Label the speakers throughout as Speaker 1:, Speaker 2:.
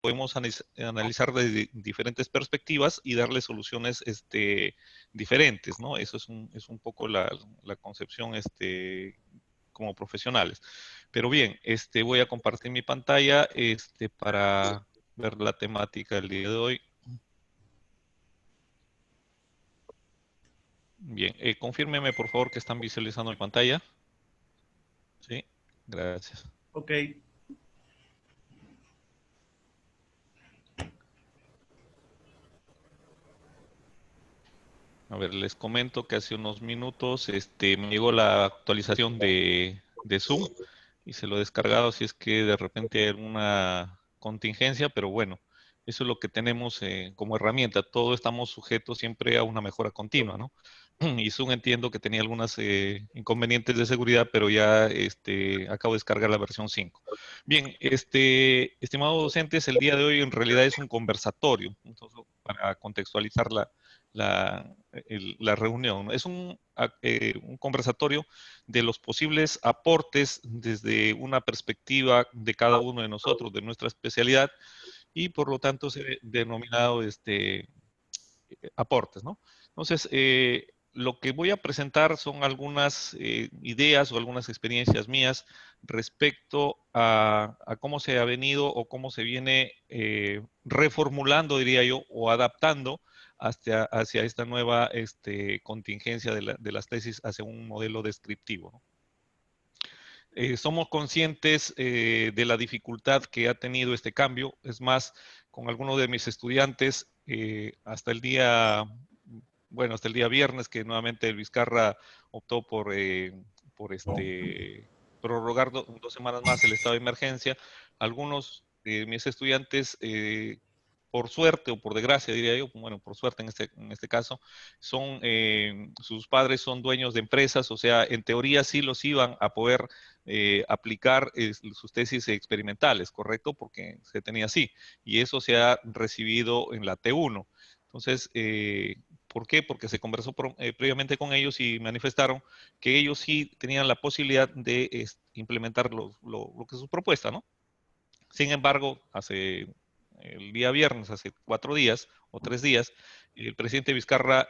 Speaker 1: podemos analizar de diferentes perspectivas y darle soluciones diferentes, ¿no? Eso es un poco la concepción como profesionales. Pero bien, voy a compartir mi pantalla para ver la temática del día de hoy. Bien, confírmeme por favor que están visualizando mi pantalla. Sí, gracias.
Speaker 2: Ok.
Speaker 1: A ver, les comento que hace unos minutos me llegó la actualización de Zoom y se lo he descargado si es que de repente hay alguna contingencia, pero bueno, eso es lo que tenemos como herramienta. Todos estamos sujetos siempre a una mejora continua, ¿no? Y Zoom entiendo que tenía algunos inconvenientes de seguridad, pero ya acabo de descargar la versión 5. Bien, estimados docentes, el día de hoy en realidad es un conversatorio, entonces, para contextualizar la reunión, ¿no? Es un conversatorio de los posibles aportes desde una perspectiva de cada uno de nosotros, de nuestra especialidad, y por lo tanto se ha denominado aportes, ¿no? Entonces, lo que voy a presentar son algunas ideas o algunas experiencias mías respecto a cómo se ha venido o cómo se viene reformulando, diría yo, o adaptando hacia esta nueva contingencia de las tesis hacia un modelo descriptivo, ¿no? Somos conscientes de la dificultad que ha tenido este cambio. Es más, con algunos de mis estudiantes, hasta el día viernes, que nuevamente el Vizcarra optó por prorrogar 2 semanas más el estado de emergencia, algunos de mis estudiantes, por suerte o por desgracia, diría yo, bueno, por suerte en este caso, sus padres son dueños de empresas, o sea, en teoría sí los iban a poder aplicar sus tesis experimentales, ¿correcto? Porque se tenía así, y eso se ha recibido en la T1. Entonces, ¿por qué? Porque se conversó previamente con ellos y manifestaron que ellos sí tenían la posibilidad de implementar lo que es su propuesta, ¿no? Sin embargo, el día viernes, hace 4 días o 3 días, el presidente Vizcarra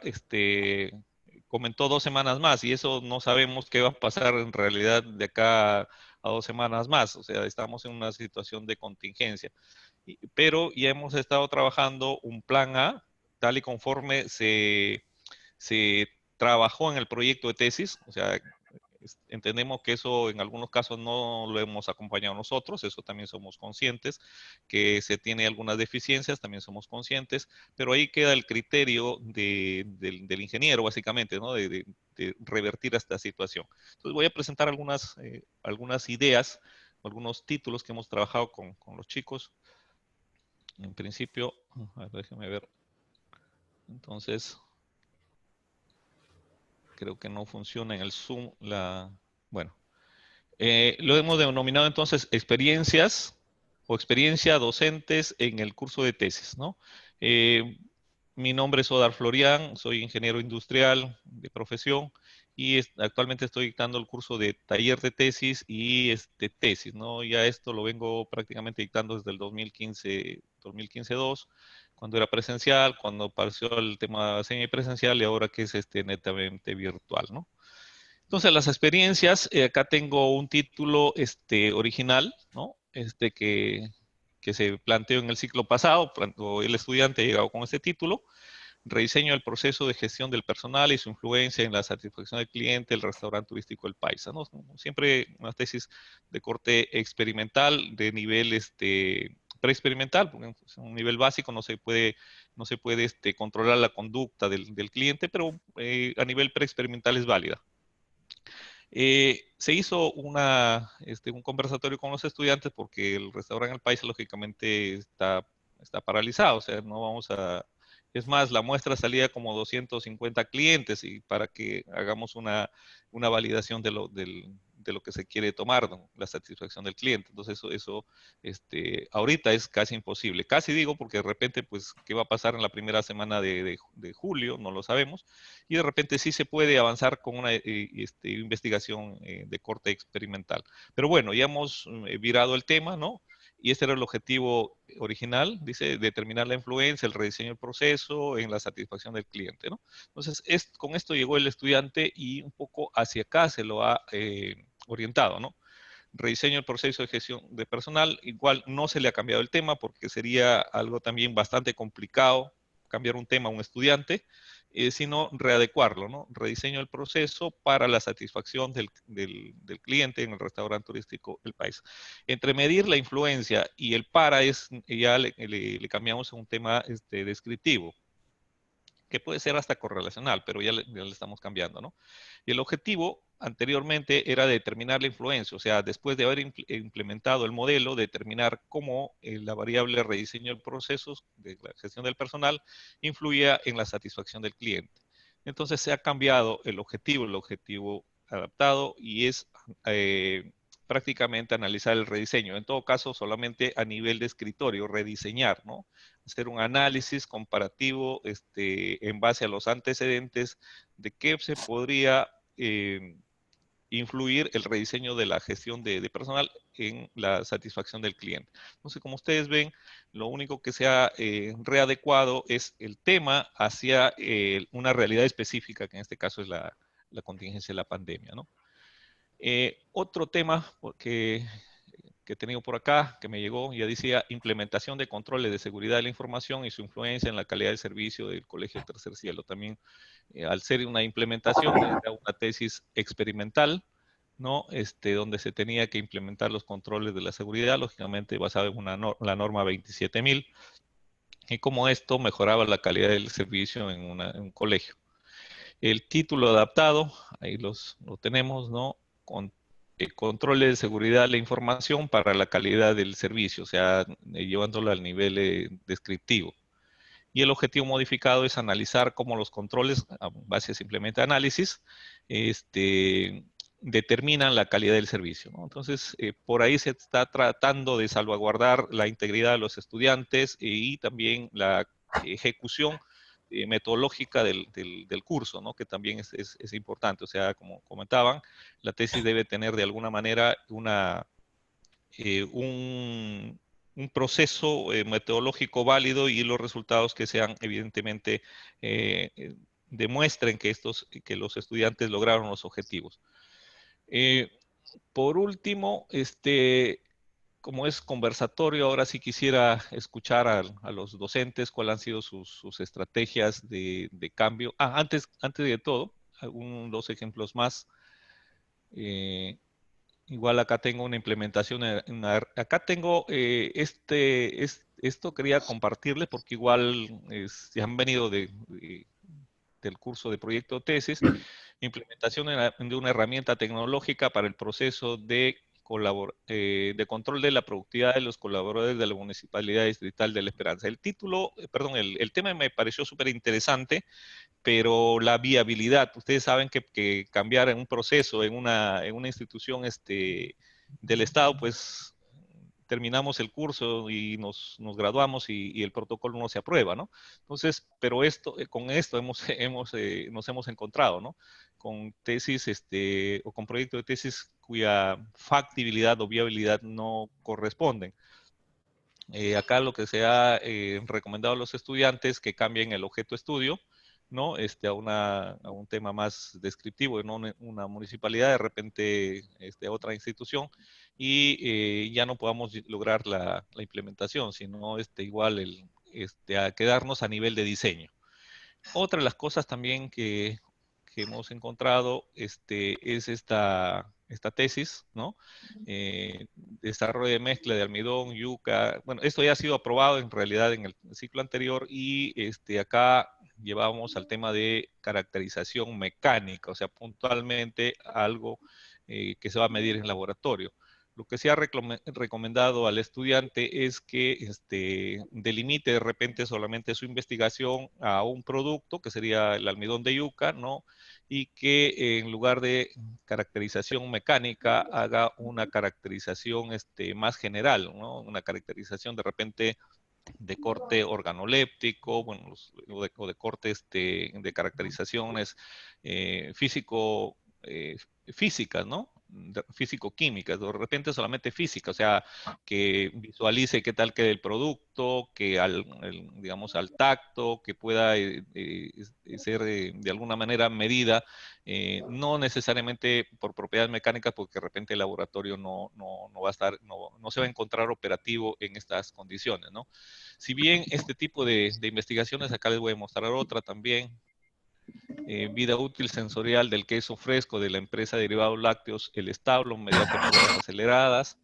Speaker 1: comentó 2 semanas más y eso no sabemos qué va a pasar en realidad de acá a 2 semanas más. O sea, estamos en una situación de contingencia. Pero ya hemos estado trabajando un plan A, tal y conforme se trabajó en el proyecto de tesis. O sea, entendemos que eso en algunos casos no lo hemos acompañado nosotros, eso también somos conscientes, que se tiene algunas deficiencias, también somos conscientes, pero ahí queda el criterio del ingeniero, básicamente, ¿no? De revertir esta situación. Entonces voy a presentar algunas ideas, algunos títulos que hemos trabajado con los chicos. En principio, a ver, déjenme ver. Entonces, creo que no funciona en el Zoom bueno. Lo hemos denominado entonces experiencias o experiencia docentes en el curso de tesis, ¿no? Eh, Mi nombre es Odar Florián, soy ingeniero industrial de profesión y actualmente estoy dictando el curso de taller de tesis y tesis, ¿no? Ya esto lo vengo prácticamente dictando desde el 2015-2, cuando era presencial, cuando apareció el tema semipresencial y ahora que es netamente virtual, ¿no? Entonces, las experiencias, acá tengo un título original, ¿no? Que se planteó en el ciclo pasado, cuando el estudiante ha llegado con este título, rediseño del proceso de gestión del personal y su influencia en la satisfacción del cliente, el restaurante turístico El Paisa, ¿no? Siempre una tesis de corte experimental, de nivel preexperimental, porque es un nivel básico no se puede controlar la conducta del cliente, pero a nivel preexperimental es válida. Se hizo un conversatorio con los estudiantes porque el restaurante El País lógicamente está paralizado, o sea, no vamos a... Es más, la muestra salía como 250 clientes y para que hagamos una validación de lo que se quiere tomar, ¿no? La satisfacción del cliente. Entonces eso ahorita es casi imposible. Casi digo porque de repente, pues, ¿qué va a pasar en la primera semana de julio? No lo sabemos y de repente sí se puede avanzar con una investigación de corte experimental. Pero bueno, ya hemos virado el tema, ¿no? y este era el objetivo original, dice, determinar la influencia, el rediseño del proceso en la satisfacción del cliente, ¿no? Entonces, con esto llegó el estudiante y un poco hacia acá se lo ha orientado, ¿no? Rediseño del proceso de gestión de personal, igual no se le ha cambiado el tema porque sería algo también bastante complicado cambiar un tema a un estudiante, sino readecuarlo, ¿no? Rediseño del proceso para la satisfacción del cliente en el restaurante turístico del país. Entre medir la influencia y el para ya le cambiamos a un tema descriptivo, que puede ser hasta correlacional, pero ya le estamos cambiando, ¿no? Y el objetivo anteriormente era determinar la influencia, o sea, después de haber implementado el modelo, determinar cómo la variable rediseño de procesos de la gestión del personal influía en la satisfacción del cliente. Entonces se ha cambiado el objetivo adaptado y es prácticamente analizar el rediseño. En todo caso, solamente a nivel de escritorio, rediseñar, ¿no? Hacer un análisis comparativo en base a los antecedentes de qué se podría influir el rediseño de la gestión de personal en la satisfacción del cliente. Entonces, como ustedes ven, lo único que se ha readecuado es el tema hacia una realidad específica, que en este caso es la contingencia de la pandemia, ¿no? Otro tema que he tenido por acá, que me llegó, ya decía, implementación de controles de seguridad de la información y su influencia en la calidad del servicio del Colegio Tercer Cielo. También, al ser una implementación, era una tesis experimental, ¿no? Donde se tenía que implementar los controles de la seguridad, lógicamente basado en la norma 27000, y cómo esto mejoraba la calidad del servicio en un colegio. El título adaptado, ahí lo tenemos, ¿no? Controles de seguridad de la información para la calidad del servicio, o sea, llevándolo al nivel descriptivo. Y el objetivo modificado es analizar cómo los controles, a base simplemente de análisis, determinan la calidad del servicio, ¿no? Entonces, por ahí se está tratando de salvaguardar la integridad de los estudiantes y también la ejecución metodológica del curso, ¿no? Que también es importante. O sea, como comentaban, la tesis debe tener de alguna manera un proceso metodológico válido y los resultados que sean evidentemente demuestren que los estudiantes lograron los objetivos. Por último, como es conversatorio, ahora sí quisiera escuchar a los docentes cuáles han sido sus estrategias de cambio. Antes de todo, dos ejemplos más. Igual acá tengo una implementación. Acá tengo esto quería compartirles porque igual ya han venido del curso de proyecto tesis, implementación de una herramienta tecnológica para el proceso de control de la productividad de los colaboradores de la Municipalidad Distrital de La Esperanza. El título, perdón, el tema me pareció súper interesante, pero la viabilidad, ustedes saben que cambiar en un proceso, en una institución del Estado, pues terminamos el curso y nos graduamos y el protocolo no se aprueba, ¿no? Entonces, pero con esto nos hemos encontrado, ¿no? Con tesis, o con proyectos de tesis cuya factibilidad o viabilidad no corresponden. Acá lo que se ha recomendado a los estudiantes que cambien el objeto estudio, ¿no? A un tema más descriptivo, no una municipalidad, de repente otra institución, y ya no podamos lograr la implementación, sino igual a quedarnos a nivel de diseño. Otra de las cosas también que hemos encontrado es esta tesis, ¿no? Desarrollo de mezcla de almidón, yuca. Bueno, esto ya ha sido aprobado en realidad en el ciclo anterior y acá llevamos al tema de caracterización mecánica, o sea, puntualmente algo que se va a medir en laboratorio. Lo que se ha recomendado al estudiante es que delimite de repente solamente su investigación a un producto, que sería el almidón de yuca, ¿no? Y que en lugar de caracterización mecánica haga una caracterización más general, ¿no? Una caracterización de repente de corte organoléptico, bueno, o de corte de caracterizaciones físico, físicas, ¿no? físico-químicas, de repente solamente física, o sea, que visualice qué tal queda el producto, que digamos, al tacto, que pueda ser de alguna manera medida, no necesariamente por propiedades mecánicas, porque de repente el laboratorio no va a estar, no se va a encontrar operativo en estas condiciones, ¿no? Si bien este tipo de investigaciones, acá les voy a mostrar otra también, vida útil sensorial del queso fresco de la empresa Derivados Lácteos, el establo, media temporadas aceleradas.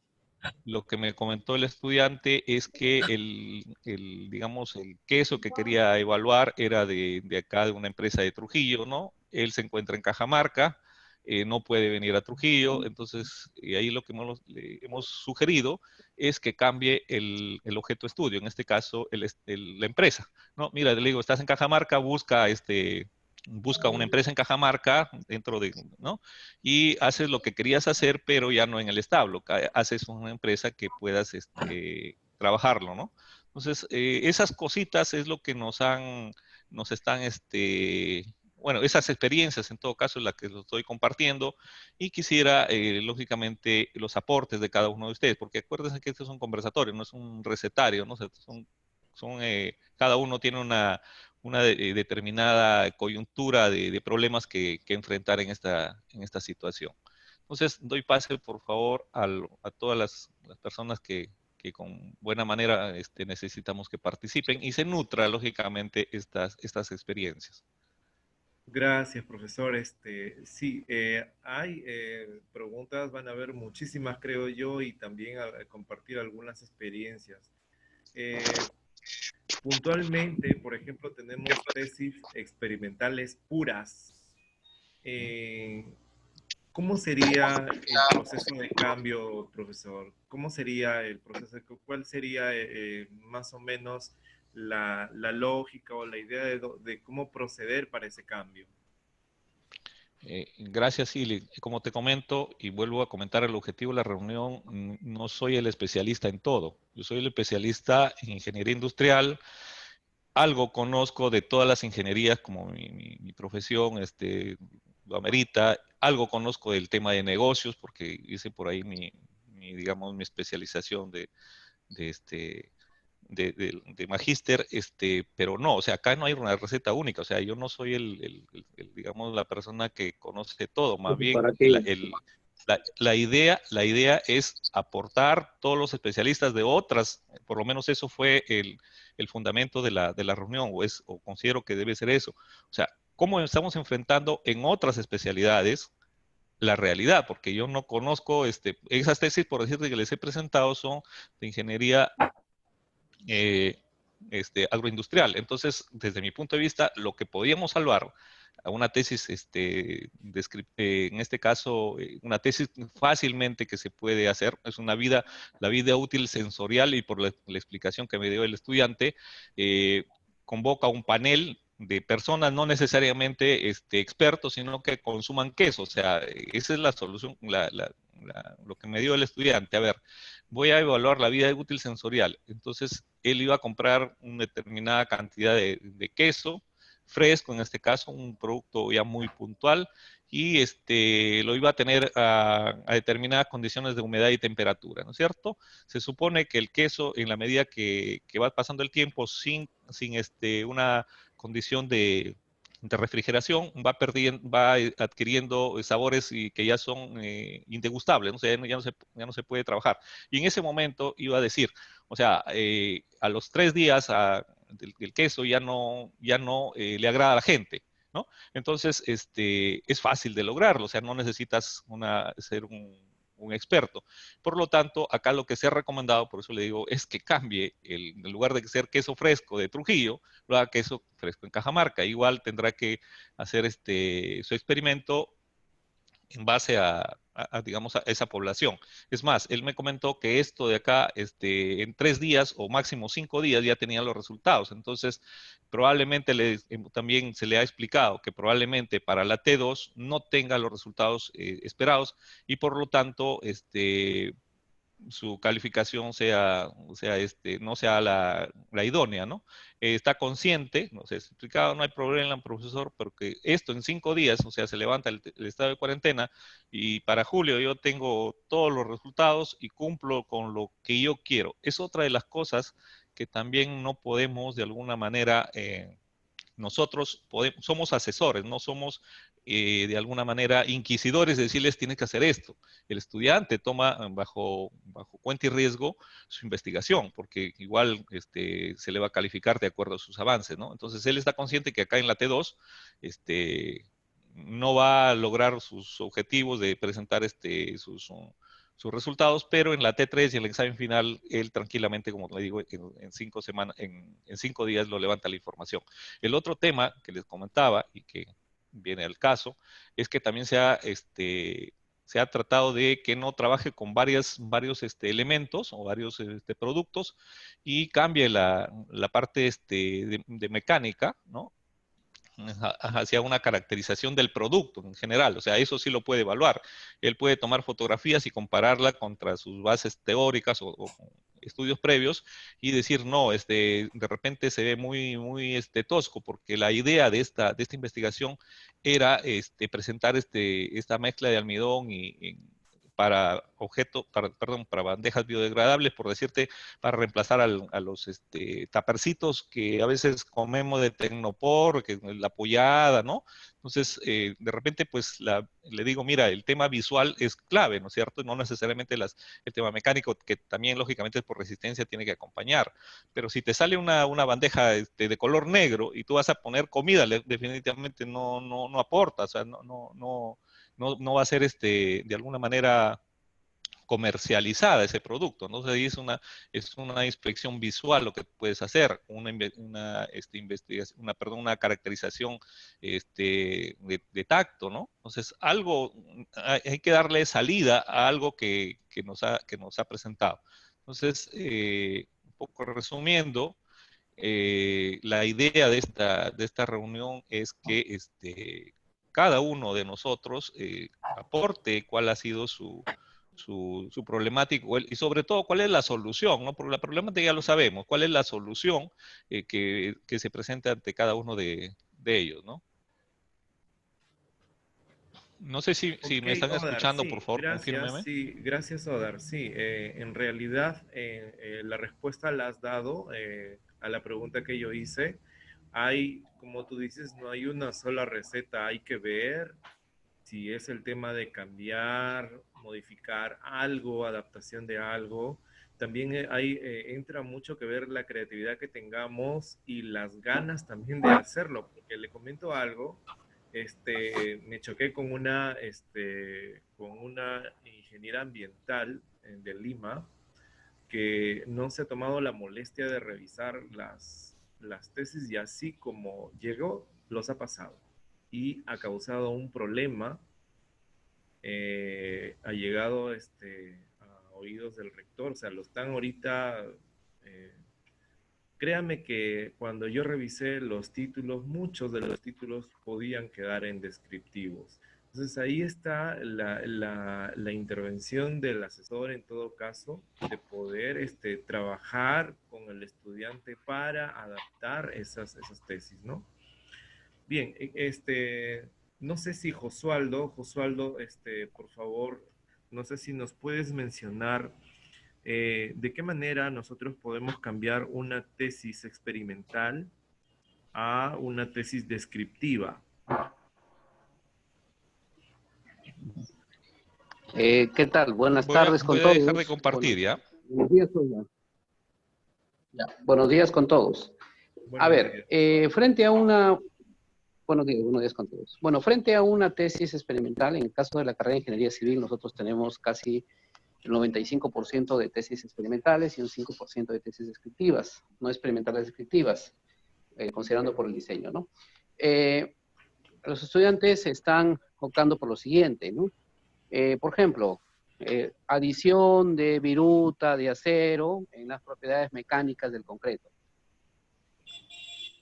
Speaker 1: Lo que me comentó el estudiante es que digamos, el queso que quería evaluar era de acá, de una empresa de Trujillo, ¿no? Él se encuentra en Cajamarca, no puede venir a Trujillo, entonces ahí lo que le hemos sugerido es que cambie el objeto de estudio, en este caso la empresa, ¿no? Mira, le digo, estás en Cajamarca, busca una empresa en Cajamarca dentro de, ¿no? Y haces lo que querías hacer, pero ya no en el establo, haces una empresa que puedas trabajarlo, ¿no? Entonces, esas cositas es lo que nos están, bueno, esas experiencias en todo caso es la que lo estoy compartiendo y quisiera, lógicamente, los aportes de cada uno de ustedes, porque acuérdense que esto es un conversatorio, no es un recetario, ¿no? O sea, cada uno tiene una determinada coyuntura de problemas que enfrentar en esta situación. Entonces, doy pase, por favor, a todas las personas que con buena manera necesitamos que participen y se nutra, lógicamente, estas experiencias.
Speaker 2: Gracias, profesor. Sí, hay preguntas, van a haber muchísimas, creo yo, y también a compartir algunas experiencias. Eh, Puntualmente, por ejemplo, tenemos tesis experimentales puras. Eh, ¿Cómo sería el proceso de cambio, profesor? ¿Cómo sería el proceso? ¿Cuál sería más o menos la lógica o la idea de cómo proceder para ese cambio?
Speaker 1: Gracias, Ili. Como te comento, y vuelvo a comentar el objetivo de la reunión, no soy el especialista en todo. Yo soy el especialista en ingeniería industrial. Algo conozco de todas las ingenierías, como mi profesión lo amerita. Algo conozco del tema de negocios, porque hice por ahí digamos, mi especialización de este, de magíster, pero no, o sea, acá no hay una receta única, o sea, yo no soy digamos, la persona que conoce todo, más bien
Speaker 3: ¿Para qué?
Speaker 1: la idea es aportar todos los especialistas de otras, por lo menos eso fue el fundamento de la reunión, o considero que debe ser eso. O sea, cómo estamos enfrentando en otras especialidades la realidad, porque yo no conozco, esas tesis, por decirte que les he presentado, son de ingeniería eh, agroindustrial. Entonces, desde mi punto de vista, lo que podíamos salvar a una tesis, en este caso, una tesis fácilmente que se puede hacer, es la vida útil sensorial y por la explicación que me dio el estudiante, convoca un panel de personas no necesariamente expertos, sino que consuman queso. O sea, esa es la solución, lo que me dio el estudiante. A ver, voy a evaluar la vida útil sensorial. Entonces, él iba a comprar una determinada cantidad de queso fresco, en este caso, un producto ya muy puntual, y lo iba a tener a determinadas condiciones de humedad y temperatura, ¿no es cierto? Se supone que el queso, en la medida que va pasando el tiempo sin una condición de refrigeración, va adquiriendo sabores y que ya son indegustables, ¿no? O sea, ya no se puede trabajar. Y en ese momento iba a decir, o sea, a los 3 días del queso ya no le agrada a la gente, ¿no? Entonces, es fácil de lograrlo, o sea, no necesitas ser un experto. Por lo tanto, acá lo que se ha recomendado, por eso le digo, es que cambie, en lugar de ser queso fresco de Trujillo, lo haga queso fresco en Cajamarca. Igual tendrá que hacer su experimento en base digamos, a esa población. Es más, él me comentó que esto de acá, en 3 días o máximo 5 días ya tenía los resultados. Entonces, probablemente también se le ha explicado que probablemente para la T2 no tenga los resultados esperados y por lo tanto, su calificación no sea la idónea, ¿no? Está consciente, no sé, explicado, no hay problema, profesor, porque esto en 5 días, o sea, se levanta el estado de cuarentena y para julio yo tengo todos los resultados y cumplo con lo que yo quiero. Es otra de las cosas que también no podemos de alguna manera nosotros somos asesores, no somos de alguna manera inquisidores de decirles tienes que hacer esto. El estudiante toma bajo cuenta y riesgo su investigación, porque igual se le va a calificar de acuerdo a sus avances, ¿no? Entonces él está consciente que acá en la T2 no va a lograr sus objetivos de presentar sus resultados, pero en la T3 y el examen final, él tranquilamente, como le digo, en 5 semanas, en 5 días lo levanta la información. El otro tema que les comentaba y que viene al caso es que también se ha tratado de que no trabaje con varios elementos o varios productos y cambie la parte de mecánica, ¿no? Hacia una caracterización del producto en general, o sea, eso sí lo puede evaluar. Él puede tomar fotografías y compararla contra sus bases teóricas o estudios previos y decir, no, de repente se ve muy tosco, porque la idea de esta investigación era presentar esta mezcla de almidón para para bandejas biodegradables, por decirte, para reemplazar a los tapercitos que a veces comemos de Tecnopor, que la pollada, ¿no? Entonces, de repente, pues le digo, mira, el tema visual es clave, ¿no es cierto? No necesariamente el tema mecánico, que también lógicamente por resistencia tiene que acompañar. Pero si te sale una bandeja de color negro y tú vas a poner comida, definitivamente no aporta, o sea, no va a ser de alguna manera comercializada ese producto, ¿no? O sea, es una inspección visual lo que puedes hacer, una caracterización de tacto, ¿no? Entonces, hay que darle salida a algo que nos ha presentado. Entonces, un poco resumiendo, la idea de esta reunión es que cada uno de nosotros aporte cuál ha sido su problemática y sobre todo cuál es la solución, ¿no? Porque la problemática ya lo sabemos, cuál es la solución que se presenta ante cada uno de ellos, ¿no? No sé si
Speaker 2: Ok,
Speaker 1: me están
Speaker 2: Odar,
Speaker 1: escuchando, por
Speaker 2: sí,
Speaker 1: favor,
Speaker 2: gracias,
Speaker 1: confírmeme.
Speaker 2: sí, gracias, Odar, sí, en realidad la respuesta la has dado a la pregunta que yo hice. Hay, como tú dices, no hay una sola receta, hay que ver si es el tema de cambiar, modificar algo, adaptación de algo. También entra mucho que ver la creatividad que tengamos y las ganas también de hacerlo, porque le comento algo, me choqué con una ingeniera ambiental de Lima que no se ha tomado la molestia de revisar las tesis y así como llegó, los ha pasado y ha causado un problema, ha llegado a oídos del rector, o sea, lo están ahorita, eh, créame que cuando yo revisé los títulos, muchos de los títulos podían quedar en descriptivos. Entonces ahí está la intervención del asesor en todo caso, de poder trabajar con el estudiante para adaptar esas tesis, ¿no? Bien, no sé si Josualdo, por favor, no sé si nos puedes mencionar de qué manera nosotros podemos cambiar una tesis experimental a una tesis descriptiva.
Speaker 3: ¿Qué tal? Buenas
Speaker 1: Voy a,
Speaker 3: tardes con
Speaker 1: voy a dejar de
Speaker 3: todos.
Speaker 1: compartir, ¿ya?
Speaker 3: Buenos días, Sonia. Ya, buenos días con todos. A
Speaker 2: Buenos
Speaker 3: ver,
Speaker 2: días, Josualdo.
Speaker 3: frente a buenos días con todos. Bueno, frente a una tesis experimental, en el caso de la carrera de Ingeniería Civil, nosotros tenemos casi el 95% de tesis experimentales y un 5% de tesis descriptivas, no experimentales descriptivas, considerando por el diseño, ¿no? Los estudiantes se están optando por lo siguiente, ¿no? Por ejemplo, adición de viruta de acero en las propiedades mecánicas del concreto.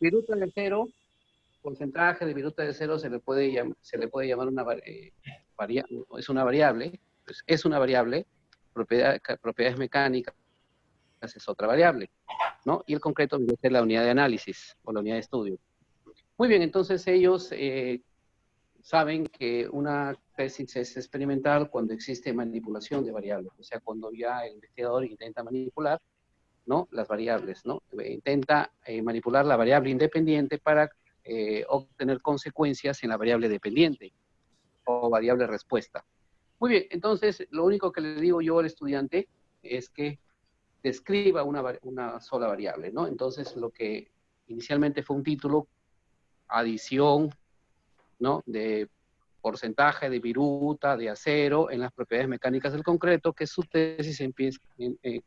Speaker 3: Viruta de acero, porcentaje de viruta de acero se le puede llamar una es una variable, propiedades mecánicas es otra variable, ¿no? Y el concreto viene a ser la unidad de análisis o la unidad de estudio. Muy bien, entonces ellos saben que una tesis es experimental cuando existe manipulación de variables, o sea, cuando ya el investigador intenta manipular, ¿no?, las variables, ¿no? Intenta manipular la variable independiente para obtener consecuencias en la variable dependiente o variable respuesta. Muy bien, entonces lo único que le digo yo al estudiante es que describa una sola variable, ¿no? Entonces lo que inicialmente fue un título, adición, ¿no?, de porcentaje de viruta, de acero en las propiedades mecánicas del concreto, que su tesis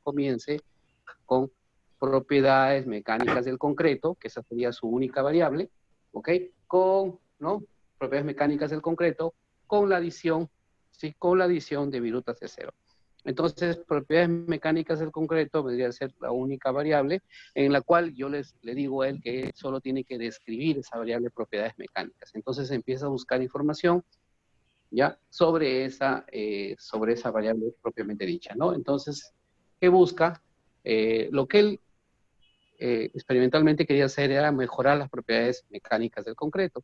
Speaker 3: comience con propiedades mecánicas del concreto, que esa sería su única variable, ¿ok? Con, ¿no?, propiedades mecánicas del concreto, con la adición, ¿sí?, con la adición de virutas de acero. Entonces, propiedades mecánicas del concreto vendría a ser la única variable en la cual yo le digo a él que solo tiene que describir esa variable propiedades mecánicas. Entonces empieza a buscar información ya sobre esa variable propiamente dicha, ¿no? Entonces, ¿qué busca? Lo que él experimentalmente quería hacer era mejorar las propiedades mecánicas del concreto,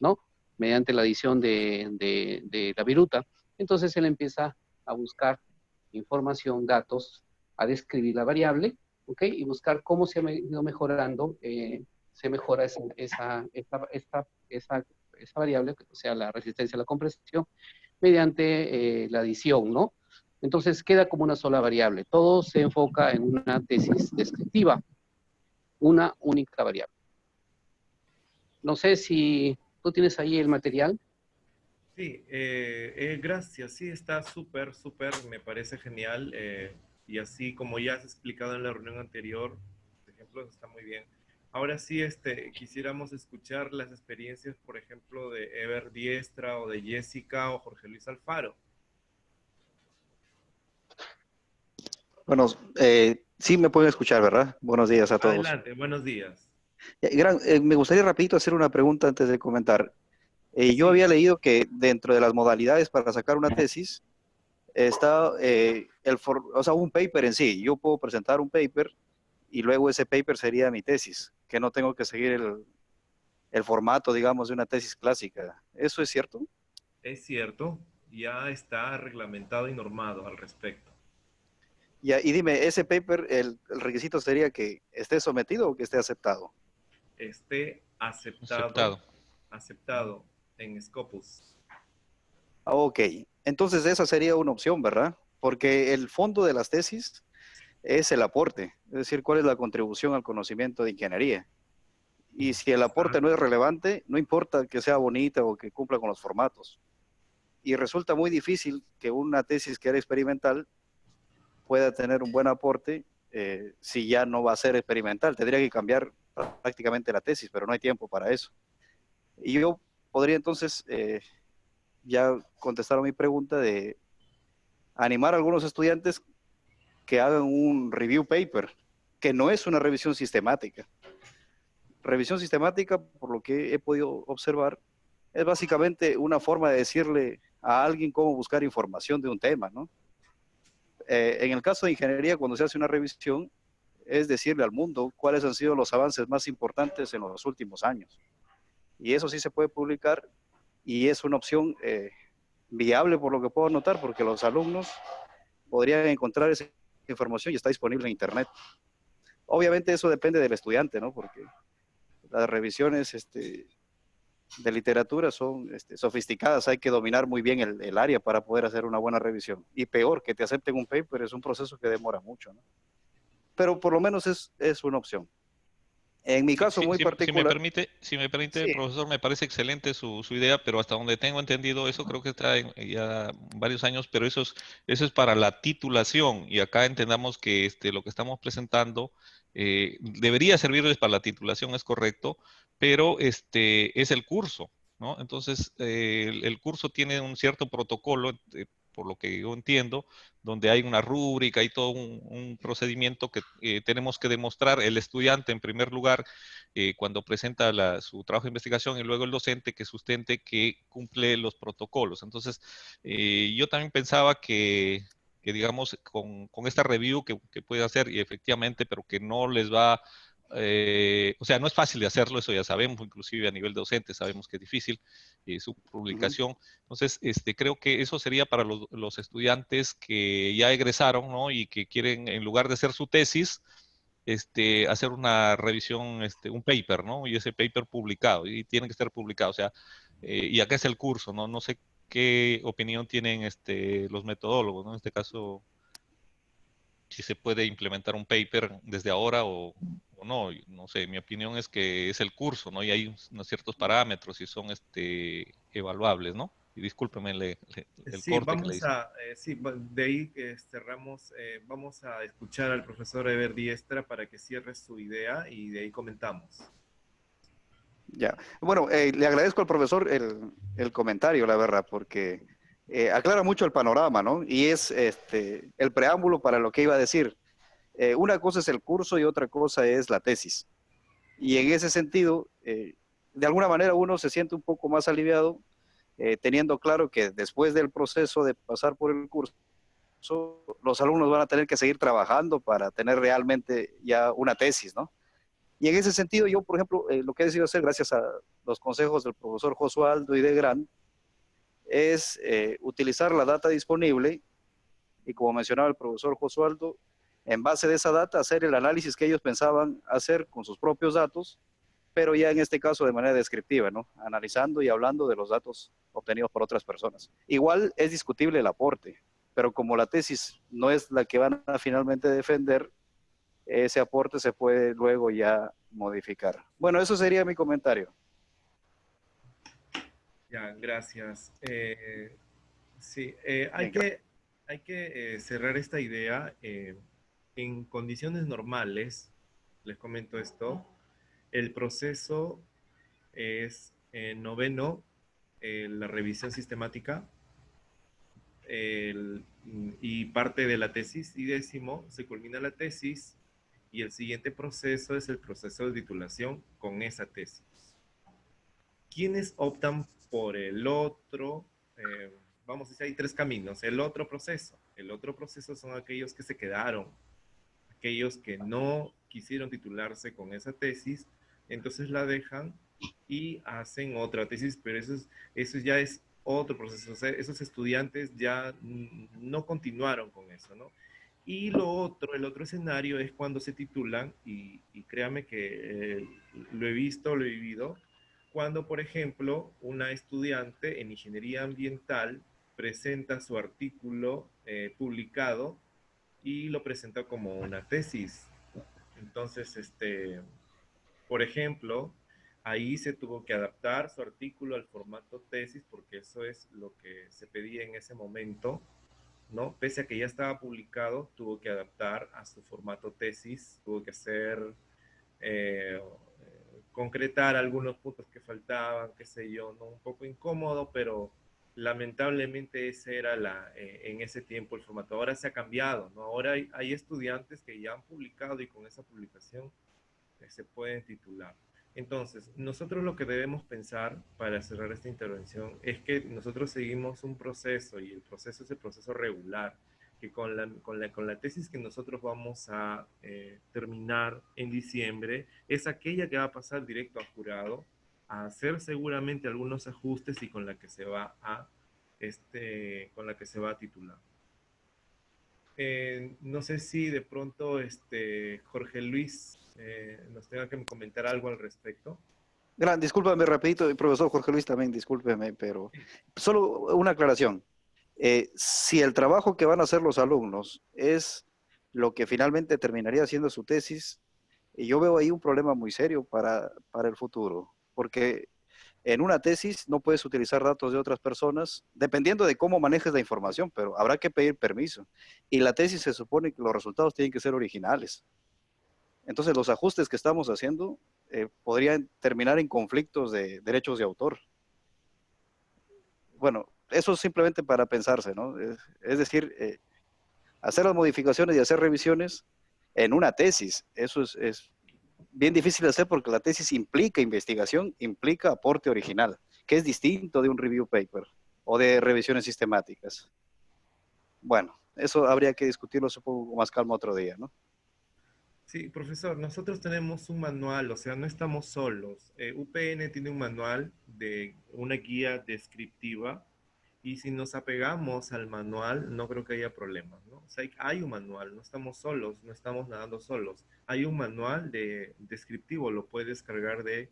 Speaker 3: ¿no? Mediante la adición de la viruta. Entonces él empieza a buscar información, datos, a describir la variable, ¿ok? Y buscar cómo se ha ido mejorando, se mejora esa variable, o sea, la resistencia a la compresión, mediante la adición, ¿no? Entonces queda como una sola variable. Todo se enfoca en una tesis descriptiva, una única variable. No sé si tú tienes ahí el material.
Speaker 2: Sí, gracias. Sí, está súper, súper, me parece genial. Y así como ya has explicado en la reunión anterior, por ejemplo, está muy bien. Ahora sí, quisiéramos escuchar las experiencias, por ejemplo, de Ever Diestra o de Jessica o Jorge Luis Alfaro.
Speaker 4: Bueno, sí me pueden escuchar, ¿verdad? Buenos días a todos.
Speaker 2: Adelante, buenos días.
Speaker 4: Me gustaría rapidito hacer una pregunta antes de comentar. Yo
Speaker 2: Sí.
Speaker 4: había leído que dentro de las modalidades para sacar una tesis está o sea, un paper en sí. Yo puedo presentar un paper y luego ese paper sería mi tesis, que no tengo que seguir el formato, digamos, de una tesis clásica. ¿Eso es cierto?
Speaker 2: Es cierto, ya está reglamentado y normado al respecto.
Speaker 4: Y dime, ¿ese paper, el requisito sería que esté sometido o que esté aceptado?
Speaker 2: Esté aceptado,
Speaker 1: Aceptado.
Speaker 2: aceptado en Scopus.
Speaker 4: Ok, entonces esa sería una opción, ¿verdad? Porque el fondo de las tesis es el aporte, es decir, cuál es la contribución al conocimiento de ingeniería. Y si el aporte no es relevante, no importa que sea bonita o que cumpla con los formatos. Y resulta muy difícil que una tesis que era experimental pueda tener un buen aporte si ya no va a ser experimental. Tendría que cambiar prácticamente la tesis, pero no hay tiempo para eso. Y yo podría entonces ya contestar a mi pregunta de animar a algunos estudiantes que hagan un review paper, que no es una revisión sistemática. Revisión sistemática, por lo que he podido observar, es básicamente una forma de decirle a alguien cómo buscar información de un tema, ¿no? En el caso de ingeniería, cuando se hace una revisión, es decirle al mundo cuáles han sido los avances más importantes en los últimos años. Y eso sí se puede publicar y es una opción viable por lo que puedo notar, porque los alumnos podrían encontrar esa información y está disponible en Internet. Obviamente eso depende del estudiante, ¿no? Porque las revisiones de literatura son sofisticadas, hay que dominar muy bien el área para poder hacer una buena revisión. Y peor, que te acepten un paper es un proceso que demora mucho, ¿no? Pero por lo menos es una opción. En mi caso muy particular...
Speaker 1: Si me permite,
Speaker 4: Sí,
Speaker 1: profesor, me parece excelente su idea, pero hasta donde tengo entendido, eso creo que está ya varios años, pero eso es para la titulación, y acá entendamos que lo que estamos presentando debería servirles para la titulación, es correcto, pero es el curso, ¿no? Entonces, el curso tiene un cierto protocolo, por lo que yo entiendo, donde hay una rúbrica y todo un procedimiento que tenemos que demostrar el estudiante en primer lugar cuando presenta su trabajo de investigación y luego el docente que sustente que cumple los protocolos. Entonces, yo también pensaba que digamos, con esta review que puede hacer y efectivamente, pero que no les va, o sea, no es fácil de hacerlo, eso ya sabemos, inclusive a nivel docente sabemos que es difícil su publicación. Entonces, creo que eso sería para los estudiantes que ya egresaron, ¿no? Y que quieren, en lugar de hacer su tesis, hacer una revisión, un paper, ¿no? Y ese paper publicado, y tiene que estar publicado, o sea, y acá es el curso, ¿no? No sé qué opinión tienen los metodólogos, ¿no? En este caso, si se puede implementar un paper desde ahora o no. No sé, mi opinión es que es el curso, ¿no? Y hay unos ciertos parámetros y son evaluables, ¿no? Y discúlpeme el
Speaker 2: Sí,
Speaker 1: corte que le
Speaker 2: vamos
Speaker 1: hice.
Speaker 2: a, de ahí cerramos, vamos a escuchar al profesor Ever Diestra para que cierre su idea y de ahí comentamos.
Speaker 4: Ya. Bueno, le agradezco al profesor el comentario, la verdad, porque aclara mucho el panorama, ¿no? Y es el preámbulo para lo que iba a decir. Una cosa es el curso y otra cosa es la tesis. Y en ese sentido, de alguna manera uno se siente un poco más aliviado teniendo claro que después del proceso de pasar por el curso, los alumnos van a tener que seguir trabajando para tener realmente ya una tesis, ¿no? Y en ese sentido, yo, por ejemplo, lo que he decidido hacer, gracias a los consejos del profesor Josualdo y de Gran, es utilizar la data disponible y, como mencionaba el profesor Josualdo, en base de esa data, hacer el análisis que ellos pensaban hacer con sus propios datos, pero ya en este caso de manera descriptiva, ¿no? Analizando y hablando de los datos obtenidos por otras personas. Igual es discutible el aporte, pero como la tesis no es la que van a finalmente defender, ese aporte se puede luego ya modificar. Bueno, eso sería mi comentario.
Speaker 2: Ya, gracias. Sí,
Speaker 4: Bien,
Speaker 2: hay que cerrar esta idea. En condiciones normales, les comento esto, el proceso es noveno, la revisión sistemática, y parte de la tesis, y décimo, se culmina la tesis, y el siguiente proceso es el proceso de titulación con esa tesis. ¿Quiénes optan por el otro? Vamos a decir, hay tres caminos. El otro proceso son aquellos que se quedaron, aquellos que no quisieron titularse con esa tesis, entonces la dejan y hacen otra tesis, pero eso ya es otro proceso. O sea, esos estudiantes ya no continuaron con eso, ¿no? Y el otro escenario es cuando se titulan, y créame que lo he visto, lo he vivido, cuando, por ejemplo, una estudiante en ingeniería ambiental presenta su artículo publicado y lo presenta como una tesis. Entonces, por ejemplo, ahí se tuvo que adaptar su artículo al formato tesis porque eso es lo que se pedía en ese momento, ¿no? Pese a que ya estaba publicado, tuvo que adaptar a su formato tesis, tuvo que hacer, concretar algunos puntos que faltaban, qué sé yo, ¿no? Un poco incómodo, pero lamentablemente ese era en ese tiempo el formato. Ahora se ha cambiado, ¿no? Ahora hay estudiantes que ya han publicado y con esa publicación se pueden titular. Entonces, nosotros lo que debemos pensar para cerrar esta intervención es que nosotros seguimos un proceso y el proceso es el proceso regular, que con la tesis que nosotros vamos a terminar en diciembre es aquella que va a pasar directo a jurado, a hacer seguramente algunos ajustes y con la que se va a, con la que se va a titular. No sé si de pronto Jorge Luis nos tenga que comentar algo al respecto.
Speaker 4: Gran, discúlpame rapidito, el profesor Jorge Luis también, discúlpeme, pero solo una aclaración. Si el trabajo que van a hacer los alumnos es lo que finalmente terminaría siendo su tesis, yo veo ahí un problema muy serio para el futuro, porque en una tesis no puedes utilizar datos de otras personas, dependiendo de cómo manejes la información, pero habrá que pedir permiso. Y la tesis se supone que los resultados tienen que ser originales. Entonces los ajustes que estamos haciendo podrían terminar en conflictos de derechos de autor. Bueno, eso es simplemente para pensarse, ¿no? Es decir, hacer las modificaciones y hacer revisiones en una tesis, eso es bien difícil de hacer porque la tesis implica investigación, implica aporte original, que es distinto de un review paper o de revisiones sistemáticas. Bueno, eso habría que discutirlo, supongo, con más calma otro día, ¿no?
Speaker 2: Sí, profesor, nosotros tenemos un manual, o sea, no estamos solos. UPN tiene un manual de una guía descriptiva y si nos apegamos al manual, no creo que haya problemas, ¿no? O sea, hay un manual, no estamos solos, no estamos nadando solos. Hay un manual de descriptivo, lo puedes cargar del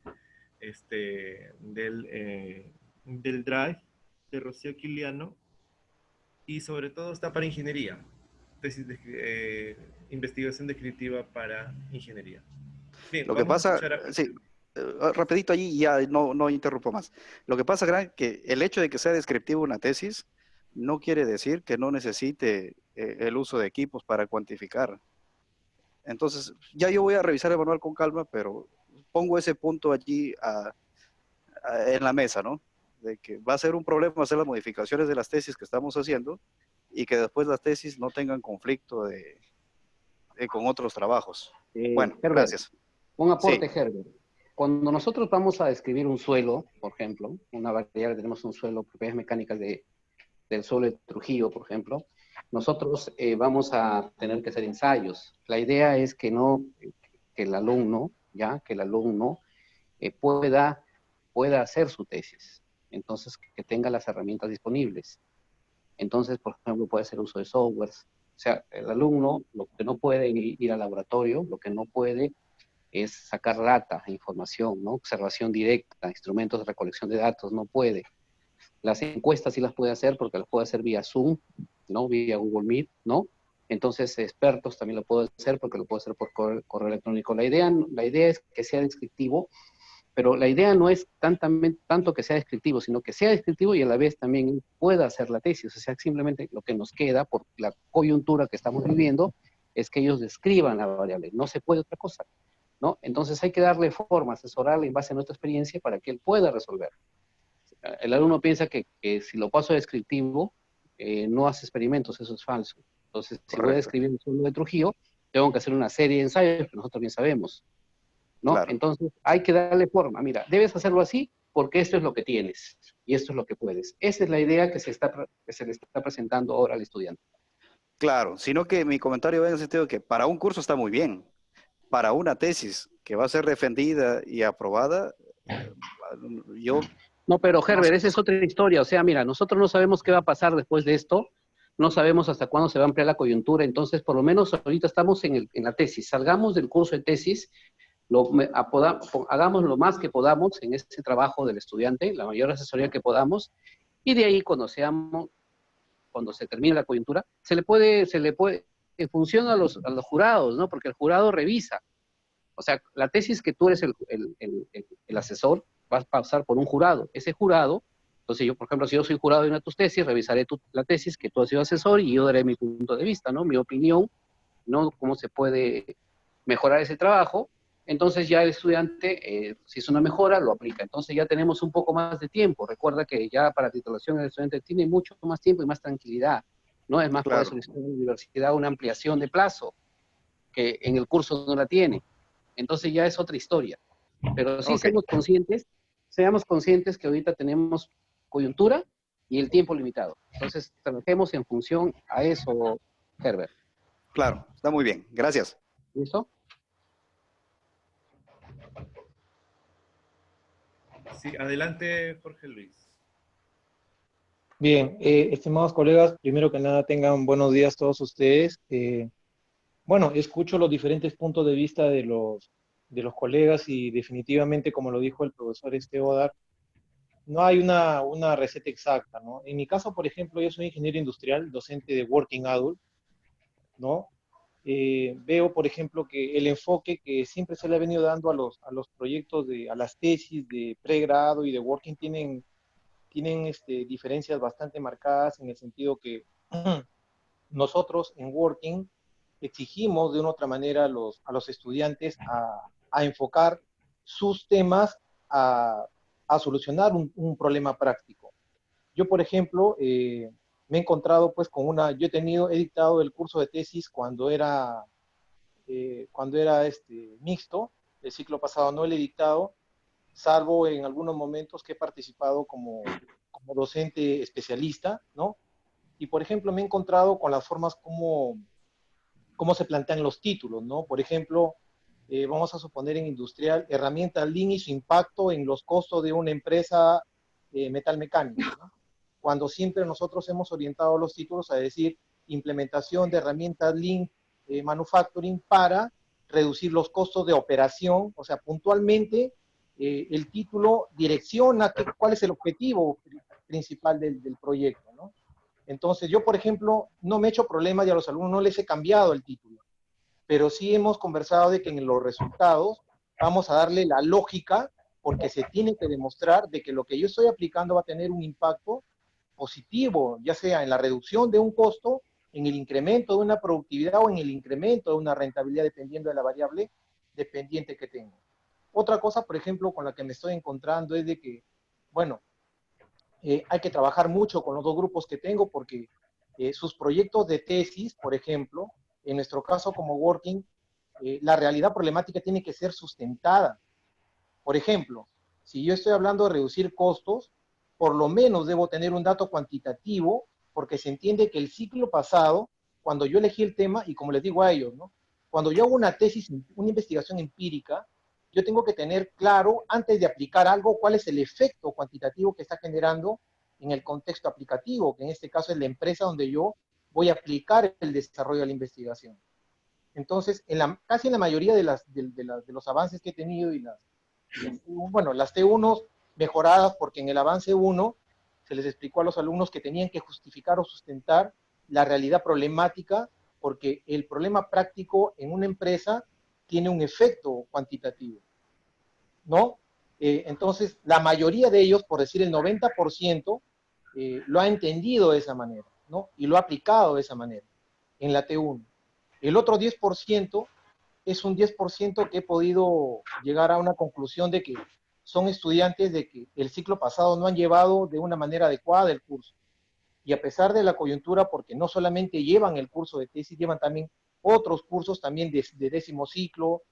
Speaker 2: Drive de Rocío Quiliano y sobre todo está para ingeniería, investigación descriptiva para ingeniería. Bien,
Speaker 4: Lo que
Speaker 2: vamos a
Speaker 4: pasa,
Speaker 2: escuchar a...
Speaker 4: sí, rapidito allí y ya no interrumpo más. Lo que pasa, Gran, que el hecho de que sea descriptivo una tesis no quiere decir que no necesite el uso de equipos para cuantificar. Entonces, ya yo voy a revisar el manual con calma, pero pongo ese punto allí en la mesa, ¿no? De que va a ser un problema hacer las modificaciones de las tesis que estamos haciendo y que después las tesis no tengan conflicto con otros trabajos. Bueno,
Speaker 3: Herbert,
Speaker 4: gracias.
Speaker 3: un
Speaker 4: Sí,
Speaker 3: aporte, Herbert. Cuando nosotros vamos a describir un suelo, por ejemplo, una variable, tenemos un suelo, propiedades mecánicas del suelo de Trujillo, por ejemplo, nosotros vamos a tener que hacer ensayos. La idea es que no, que el alumno, ya, que el alumno pueda hacer su tesis. Entonces, que tenga las herramientas disponibles. Entonces, por ejemplo, puede hacer uso de softwares. O sea, el alumno lo que no puede ir al laboratorio, lo que no puede es sacar data, información, ¿no? Observación directa, instrumentos de recolección de datos, no puede. Las encuestas sí las puede hacer porque las puede hacer vía Zoom, ¿no? Vía Google Meet, ¿no? Entonces, expertos también lo puede hacer porque lo puede hacer por correo electrónico. La idea es que sea descriptivo, pero la idea no es tanto que sea descriptivo, sino que sea descriptivo y a la vez también pueda hacer la tesis. O sea, simplemente lo que nos queda por la coyuntura que estamos viviendo es que ellos describan la variable. No se puede otra cosa, ¿no? Entonces hay que darle forma, asesorarle en base a nuestra experiencia para que él pueda resolver. El alumno piensa que si lo paso a descriptivo, no hace experimentos, eso es falso. Entonces, si voy a
Speaker 4: correcto,
Speaker 3: describir el suelo de Trujillo, tengo que hacer una serie de ensayos que nosotros bien sabemos, ¿no?
Speaker 4: claro.
Speaker 3: Entonces, hay que darle forma. Mira, debes hacerlo así porque esto es lo que tienes y esto es lo que puedes. Esa es la idea que se le está presentando ahora al estudiante.
Speaker 4: Claro, sino que mi comentario va en el sentido de que para un curso está muy bien, para una tesis que va a ser defendida y aprobada, yo
Speaker 3: No, pero
Speaker 4: no sé.
Speaker 3: Herbert, esa es otra historia. O sea, mira, nosotros no sabemos qué va a pasar después de esto, no sabemos hasta cuándo se va a ampliar la coyuntura, entonces por lo menos ahorita estamos en la tesis, salgamos del curso de tesis, hagamos lo más que podamos en ese trabajo del estudiante, la mayor asesoría que podamos, y de ahí cuando se termine la coyuntura, en función a los jurados, ¿no? Porque el jurado revisa. O sea, la tesis que tú eres el asesor, vas a pasar por un jurado. Ese jurado, entonces yo, por ejemplo, si yo soy jurado de una de tus tesis, revisaré la tesis que tú has sido asesor y yo daré mi punto de vista, ¿no? Mi opinión, ¿no? Cómo se puede mejorar ese trabajo. Entonces ya el estudiante, si es una mejora, lo aplica. Entonces ya tenemos un poco más de tiempo. Recuerda que ya para titulación el estudiante tiene mucho más tiempo y más tranquilidad, ¿no? Es más, puede
Speaker 4: Claro,
Speaker 3: solicitar a la universidad una ampliación de plazo que en el curso no la tiene. Entonces ya es otra historia. Pero sí
Speaker 4: ok,
Speaker 3: seamos conscientes que ahorita tenemos coyuntura y el tiempo limitado. Entonces trabajemos en función a eso, Herbert.
Speaker 4: claro, está muy bien, gracias.
Speaker 3: ¿Listo?
Speaker 2: Sí, adelante, Jorge Luis.
Speaker 5: Bien, estimados colegas, primero que nada tengan buenos días todos ustedes. Bueno, escucho los diferentes puntos de vista de los colegas y definitivamente, como lo dijo el profesor Odar, no hay una receta exacta, ¿no? En mi caso, por ejemplo, yo soy ingeniero industrial, docente de Working Adult, ¿no? Veo, por ejemplo, que el enfoque que siempre se le ha venido dando a los proyectos, a las tesis de pregrado y de Working tienen diferencias bastante marcadas en el sentido que nosotros en Working exigimos de una u otra manera a los estudiantes a enfocar sus temas a solucionar un problema práctico. Yo, por ejemplo, me he encontrado pues con yo he dictado el curso de tesis cuando era mixto, el ciclo pasado no lo he dictado, salvo en algunos momentos que he participado como docente especialista, ¿no? y por ejemplo me he encontrado con las formas como se plantean los títulos, ¿no? Por ejemplo, vamos a suponer en industrial, herramienta Lean y su impacto en los costos de una empresa metalmecánica, ¿no? Cuando siempre nosotros hemos orientado los títulos a decir implementación de herramientas Lean Manufacturing para reducir los costos de operación, o sea, puntualmente el título direcciona cuál es el objetivo principal del proyecto, ¿no? Entonces, yo, por ejemplo, no me he hecho problemas y a los alumnos no les he cambiado el título, pero sí hemos conversado de que en los resultados vamos a darle la lógica, porque se tiene que demostrar de que lo que yo estoy aplicando va a tener un impacto positivo, ya sea en la reducción de un costo, en el incremento de una productividad o en el incremento de una rentabilidad, dependiendo de la variable dependiente que tengo. Otra cosa, por ejemplo, con la que me estoy encontrando es de que, bueno, hay que trabajar mucho con los dos grupos que tengo porque sus proyectos de tesis, por ejemplo, en nuestro caso como Working, la realidad problemática tiene que ser sustentada. Por ejemplo, si yo estoy hablando de reducir costos, por lo menos debo tener un dato cuantitativo porque se entiende que el ciclo pasado, cuando yo elegí el tema, y como les digo a ellos, ¿no? Cuando yo hago una tesis, una investigación empírica, yo tengo que tener claro, antes de aplicar algo, cuál es el efecto cuantitativo que está generando en el contexto aplicativo, que en este caso es la empresa donde yo voy a aplicar el desarrollo de la investigación. Entonces, casi en la mayoría de los avances que he tenido bueno, las T1 mejoradas porque en el avance 1 se les explicó a los alumnos que tenían que justificar o sustentar la realidad problemática porque el problema práctico en una empresa tiene un efecto cuantitativo, ¿no? Entonces, la mayoría de ellos, por decir el 90%, lo ha entendido de esa manera, ¿no? Y lo ha aplicado de esa manera en la T1. El otro 10% es un 10% que he podido llegar a una conclusión de que son estudiantes de que el ciclo pasado no han llevado de una manera adecuada el curso. Y a pesar de la coyuntura, porque no solamente llevan el curso de tesis, llevan también otros cursos también de décimo ciclo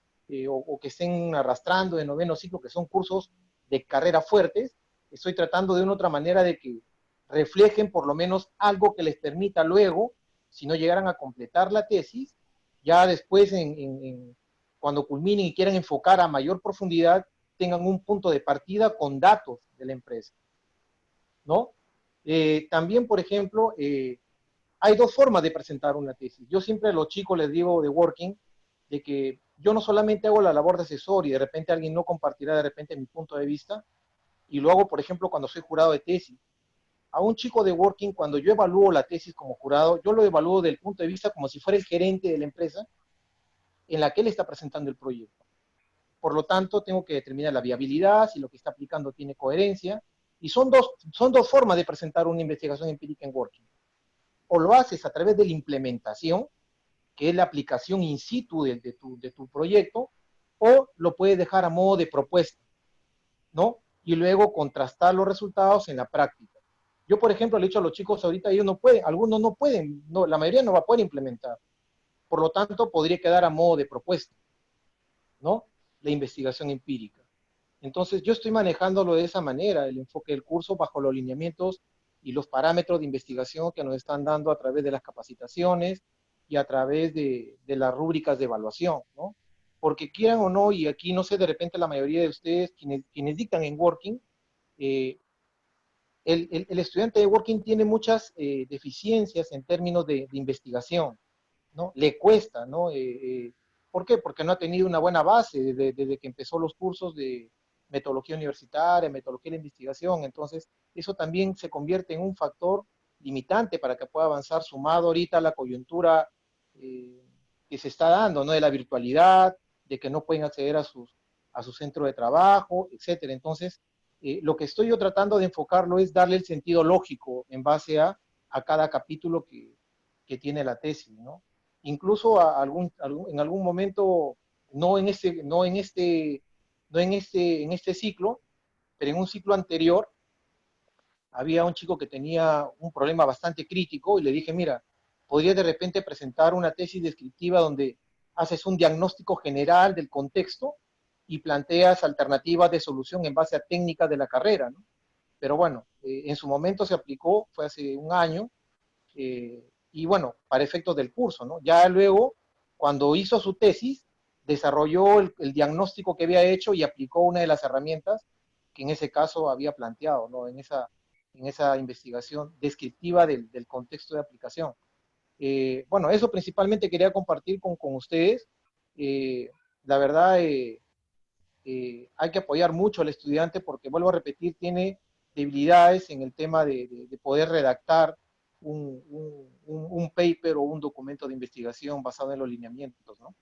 Speaker 5: o que estén arrastrando de noveno ciclo, que son cursos de carrera fuertes. Estoy tratando de una otra manera de que reflejen por lo menos algo que les permita luego, si no llegaran a completar la tesis, ya después cuando culminen y quieran enfocar a mayor profundidad, tengan un punto de partida con datos de la empresa, ¿no? También, por ejemplo, hay dos formas de presentar una tesis. Yo siempre a los chicos les digo de Working, de que yo no solamente hago la labor de asesor y de repente alguien no compartirá de repente mi punto de vista, y lo hago, por ejemplo, cuando soy jurado de tesis. A un chico de Working, cuando yo evalúo la tesis como jurado, yo lo evalúo desde el punto de vista como si fuera el gerente de la empresa en la que él está presentando el proyecto. Por lo tanto, tengo que determinar la viabilidad, si lo que está aplicando tiene coherencia, y son dos formas de presentar una investigación empírica en Working. O lo haces a través de la implementación, que es la aplicación in situ de tu proyecto, o lo puedes dejar a modo de propuesta, ¿no? Y luego contrastar los resultados en la práctica. Yo, por ejemplo, le he dicho a los chicos ahorita, ellos no pueden, algunos no pueden, no, la mayoría no va a poder implementar. Por lo tanto, podría quedar a modo de propuesta, ¿no? La investigación empírica. Entonces, yo estoy manejándolo de esa manera, el enfoque del curso bajo los lineamientos y los parámetros de investigación que nos están dando a través de las capacitaciones y a través de las rúbricas de evaluación, ¿no? Porque quieran o no, y aquí no sé, de repente la mayoría de ustedes, quienes dictan en Working, el estudiante de Working tiene muchas deficiencias en términos de investigación, ¿no? Le cuesta, ¿no? ¿Por qué? Porque no ha tenido una buena base desde que empezó los cursos de metodología universitaria, metodología de investigación. Entonces, eso también se convierte en un factor limitante para que pueda avanzar, sumado ahorita a la coyuntura que se está dando, ¿no? De la virtualidad, de que no pueden acceder a su centro de trabajo, etcétera. Entonces, lo que estoy yo tratando de enfocarlo es darle el sentido lógico en base a cada capítulo que tiene la tesis, ¿no? Incluso en algún momento, en este ciclo, pero en un ciclo anterior, había un chico que tenía un problema bastante crítico y le dije, mira, podrías de repente presentar una tesis descriptiva donde haces un diagnóstico general del contexto y planteas alternativas de solución en base a técnicas de la carrera, ¿no? Pero bueno, en su momento se aplicó, fue hace un año, y bueno, para efectos del curso, ¿no? Ya luego, cuando hizo su tesis, desarrolló el diagnóstico que había hecho y aplicó una de las herramientas que en ese caso había planteado, ¿no? En esa investigación descriptiva del contexto de aplicación. Bueno, eso principalmente quería compartir con ustedes. La verdad, hay que apoyar mucho al estudiante porque, vuelvo a repetir, tiene debilidades en el tema de poder redactar un paper o un documento de investigación basado en los lineamientos, ¿no?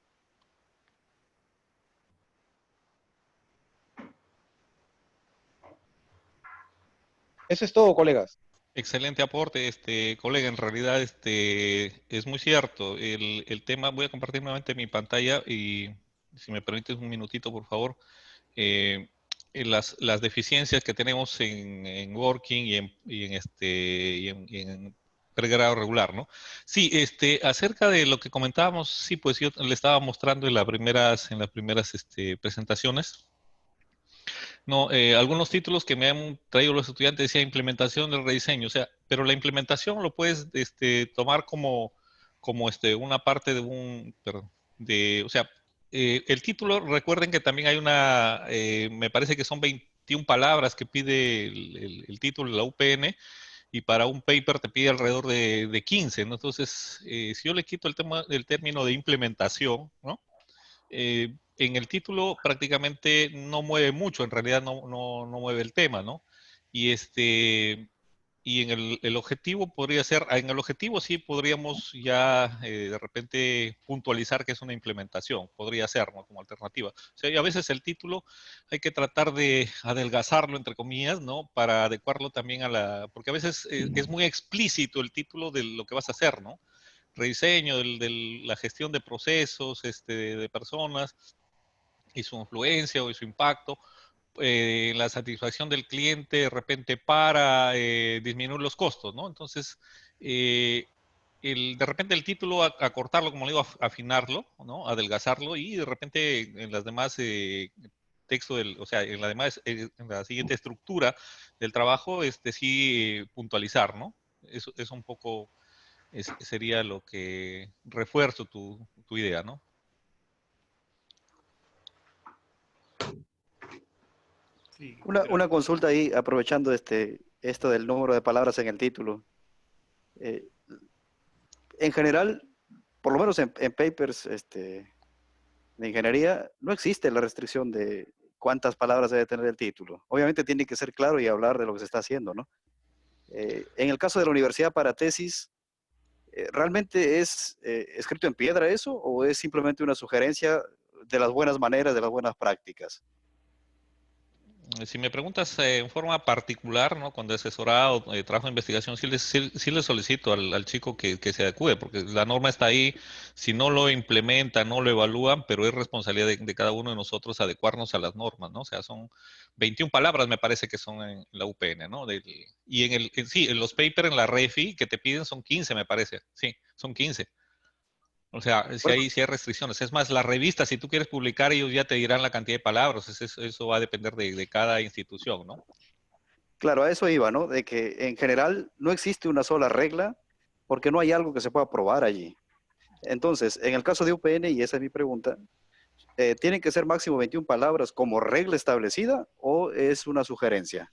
Speaker 5: Eso es todo, colegas.
Speaker 1: Excelente aporte, colega. En realidad, es muy cierto. El tema, voy a compartir nuevamente mi pantalla y si me permites un minutito, por favor. Eh, las deficiencias que tenemos en Working y en pregrado regular, ¿no? Sí, acerca de lo que comentábamos, sí, pues yo le estaba mostrando en las primeras presentaciones. No, algunos títulos que me han traído los estudiantes decía implementación del rediseño, o sea, pero la implementación lo puedes tomar como una parte de perdón, o sea, el título, recuerden que también hay me parece que son 21 palabras que pide el título de la UPN y para un paper te pide alrededor de 15, ¿no? Entonces, si yo le quito el término de implementación, ¿no? En el título prácticamente no mueve mucho, en realidad no mueve el tema, ¿no? Y y en el objetivo podría ser, en el objetivo sí podríamos ya de repente puntualizar que es una implementación, podría ser, ¿no? Como alternativa. O sea, y a veces el título hay que tratar de adelgazarlo, entre comillas, ¿no? Para adecuarlo también porque a veces es muy explícito el título de lo que vas a hacer, ¿no? Rediseño de la gestión de procesos, de personas, y su influencia o su impacto en la satisfacción del cliente de repente para disminuir los costos, ¿no? Entonces, de repente el título, acortarlo, como le digo, afinarlo, ¿no? Adelgazarlo y de repente en las demás texto, o sea, en la siguiente estructura del trabajo, sí puntualizar, ¿no? Eso es un poco, sería lo que refuerzo tu idea, ¿no?
Speaker 2: Sí,
Speaker 4: Una consulta ahí, aprovechando esto del número de palabras en el título. Eh, en general, por lo menos en papers de ingeniería, no existe la restricción de cuántas palabras debe tener el título. Obviamente tiene que ser claro y hablar de lo que se está haciendo, ¿no? En el caso de la universidad para tesis, ¿realmente es escrito en piedra eso o es simplemente una sugerencia de las buenas maneras, de las buenas prácticas?
Speaker 1: Si me preguntas en forma particular, ¿no? Cuando asesorado, trabajo de investigación, sí le solicito al chico que se adecue, porque la norma está ahí, si no lo implementan, no lo evalúan, pero es responsabilidad de cada uno de nosotros adecuarnos a las normas, ¿no? O sea, son 21 palabras, me parece que son en la UPN, ¿no? Y sí, en los papers, en la REFI, que te piden son 15, me parece, sí, son 15. O sea, si hay restricciones. Es más, la revista, si tú quieres publicar, ellos ya te dirán la cantidad de palabras. Eso va a depender de cada institución, ¿no?
Speaker 4: Claro, a eso iba, ¿no? De que en general no existe una sola regla porque no hay algo que se pueda probar allí. Entonces, en el caso de UPN, y esa es mi pregunta, ¿tienen que ser máximo 21 palabras como regla establecida o es una sugerencia?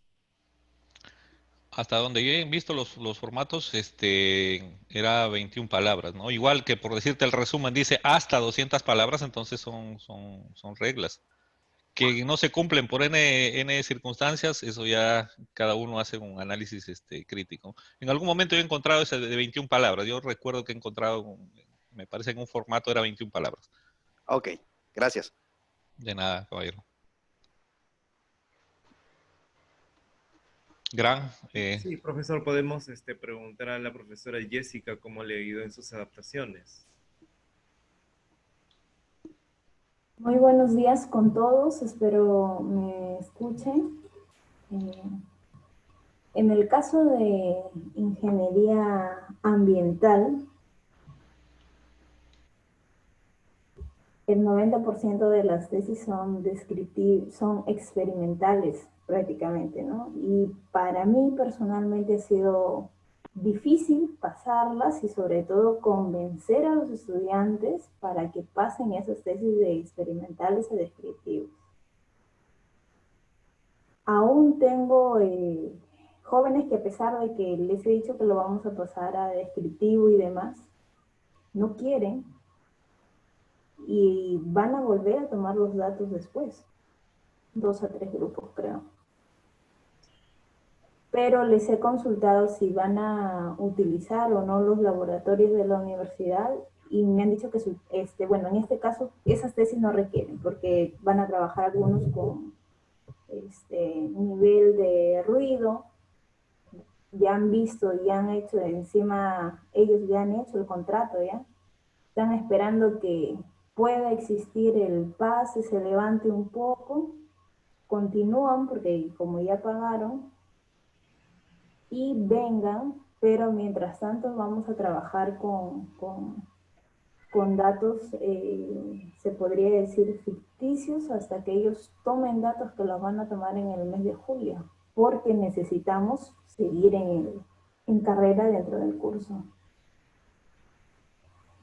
Speaker 1: Hasta donde yo he visto los formatos, era 21 palabras, ¿no? Igual que por decirte el resumen dice hasta 200 palabras, entonces son reglas. Que no se cumplen por N circunstancias, eso ya cada uno hace un análisis crítico. En algún momento yo he encontrado ese de 21 palabras. Yo recuerdo que he encontrado, me parece en un formato era 21 palabras.
Speaker 4: Ok, gracias.
Speaker 1: De nada, caballero. Gran.
Speaker 2: sí, profesor, podemos preguntar a la profesora Jessica cómo le ha ido en sus adaptaciones.
Speaker 6: Muy buenos días con todos, espero me escuchen. En el caso de ingeniería ambiental, el 90% de las tesis son son experimentales prácticamente, ¿no? Y para mí personalmente ha sido difícil pasarlas y sobre todo convencer a los estudiantes para que pasen esas tesis de experimentales a descriptivos. Aún tengo jóvenes que a pesar de que les he dicho que lo vamos a pasar a descriptivo y demás, no quieren y van a volver a tomar los datos después. 2 a 3 grupos, creo. Pero les he consultado si van a utilizar o no los laboratorios de la universidad y me han dicho que, bueno, en este caso esas tesis no requieren porque van a trabajar algunos con nivel de ruido, ya han visto, ya han hecho encima, ellos ya han hecho el contrato, ya están esperando que pueda existir el pase, se levante un poco, continúan porque como ya pagaron y vengan, pero mientras tanto vamos a trabajar con datos, se podría decir ficticios, hasta que ellos tomen datos que los van a tomar en el mes de julio, porque necesitamos seguir en carrera dentro del curso.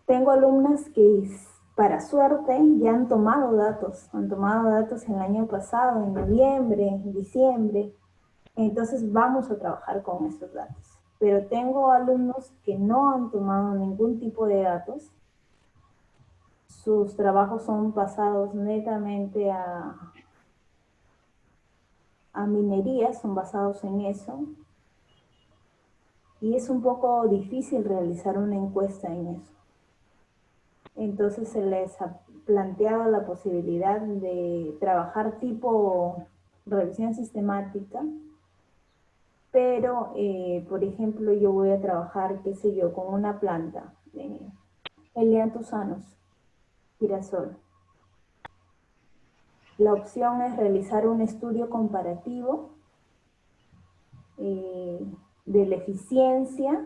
Speaker 6: Tengo alumnas que, para suerte, ya han tomado datos el año pasado, en noviembre, en diciembre, entonces vamos a trabajar con esos datos. Pero tengo alumnos que no han tomado ningún tipo de datos, sus trabajos son basados netamente a minería, son basados en eso, y es un poco difícil realizar una encuesta en eso. Entonces se les ha planteado la posibilidad de trabajar tipo revisión sistemática, pero, por ejemplo, yo voy a trabajar, qué sé yo, con una planta, Eliantusanos, girasol. La opción es realizar un estudio comparativo de la eficiencia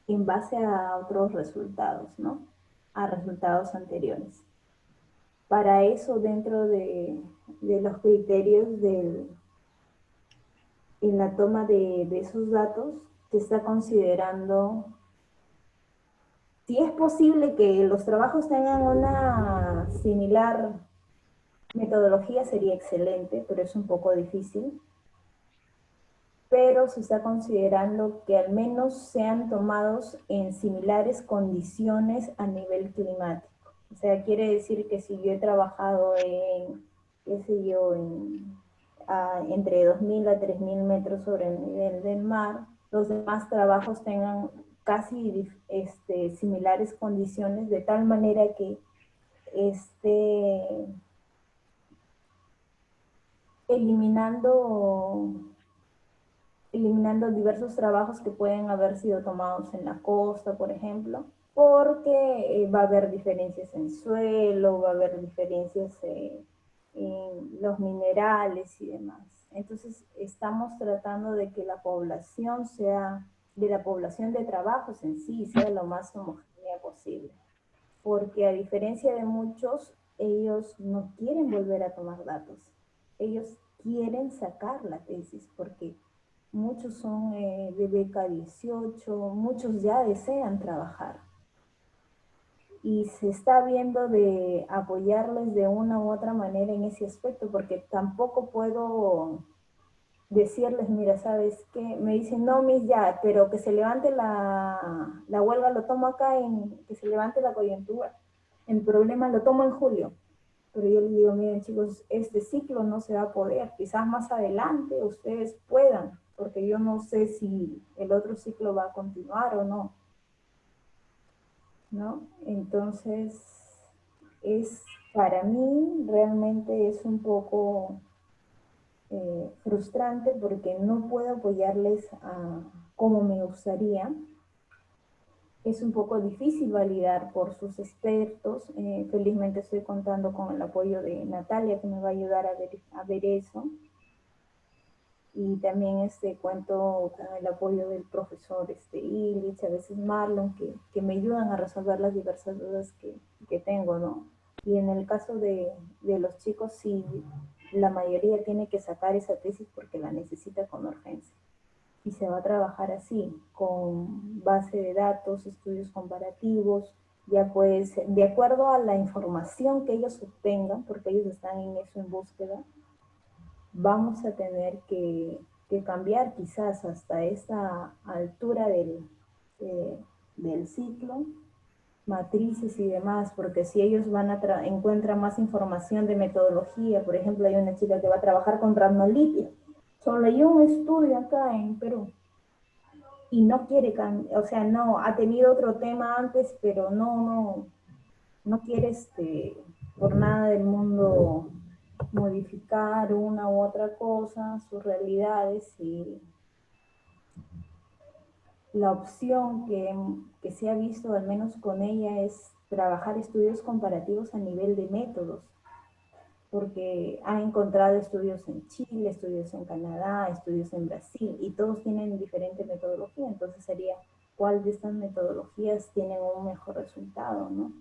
Speaker 6: en base a otros resultados, ¿no? A resultados anteriores. Para eso, dentro de los criterios en la toma de esos datos, se está considerando si es posible que los trabajos tengan una similar metodología, sería excelente, pero es un poco difícil. Pero se está considerando que al menos sean tomados en similares condiciones a nivel climático. O sea, quiere decir que si yo he trabajado en, qué sé yo, entre 2.000 a 3.000 metros sobre el nivel del mar, los demás trabajos tengan casi similares condiciones, de tal manera que eliminando diversos trabajos que pueden haber sido tomados en la costa, por ejemplo, porque va a haber diferencias en suelo, va a haber diferencias en los minerales y demás. Entonces, estamos tratando de que la población de trabajos en sí, sea lo más homogénea posible. Porque a diferencia de muchos, ellos no quieren volver a tomar datos. Ellos quieren sacar la tesis porque muchos son de beca 18, muchos ya desean trabajar. Y se está viendo de apoyarles de una u otra manera en ese aspecto, porque tampoco puedo decirles, mira, ¿sabes qué? Me dicen, no, mis ya, pero que se levante la huelga, lo tomo acá, que se levante la coyuntura. El problema lo tomo en julio. Pero yo les digo, miren chicos, este ciclo no se va a poder, quizás más adelante ustedes puedan, porque yo no sé si el otro ciclo va a continuar o no, ¿no? Entonces, para mí realmente es un poco frustrante porque no puedo apoyarles como me gustaría. Es un poco difícil validar por sus expertos. Felizmente estoy contando con el apoyo de Natalia, que me va a ayudar a ver eso. Y también cuento con el apoyo del profesor Illich, a veces Marlon, que me ayudan a resolver las diversas dudas que tengo, ¿no? Y en el caso de los chicos, sí, la mayoría tiene que sacar esa tesis porque la necesita con urgencia. y se va a trabajar así, con base de datos, estudios comparativos, ya pues, de acuerdo a la información que ellos obtengan, porque ellos están en eso en búsqueda, vamos a tener que cambiar quizás hasta esa altura del ciclo, matrices y demás, porque si ellos van a encuentran más información de metodología, por ejemplo, hay una chica que va a trabajar con Ramnolipia, solo leyó un estudio acá en Perú, y no quiere cambiar, o sea, no, ha tenido otro tema antes, pero no quiere por nada del mundo modificar una u otra cosa, sus realidades, y la opción que se ha visto, al menos con ella, es trabajar estudios comparativos a nivel de métodos, porque ha encontrado estudios en Chile, estudios en Canadá, estudios en Brasil, y todos tienen diferente metodología, entonces sería cuál de estas metodologías tiene un mejor resultado, ¿no?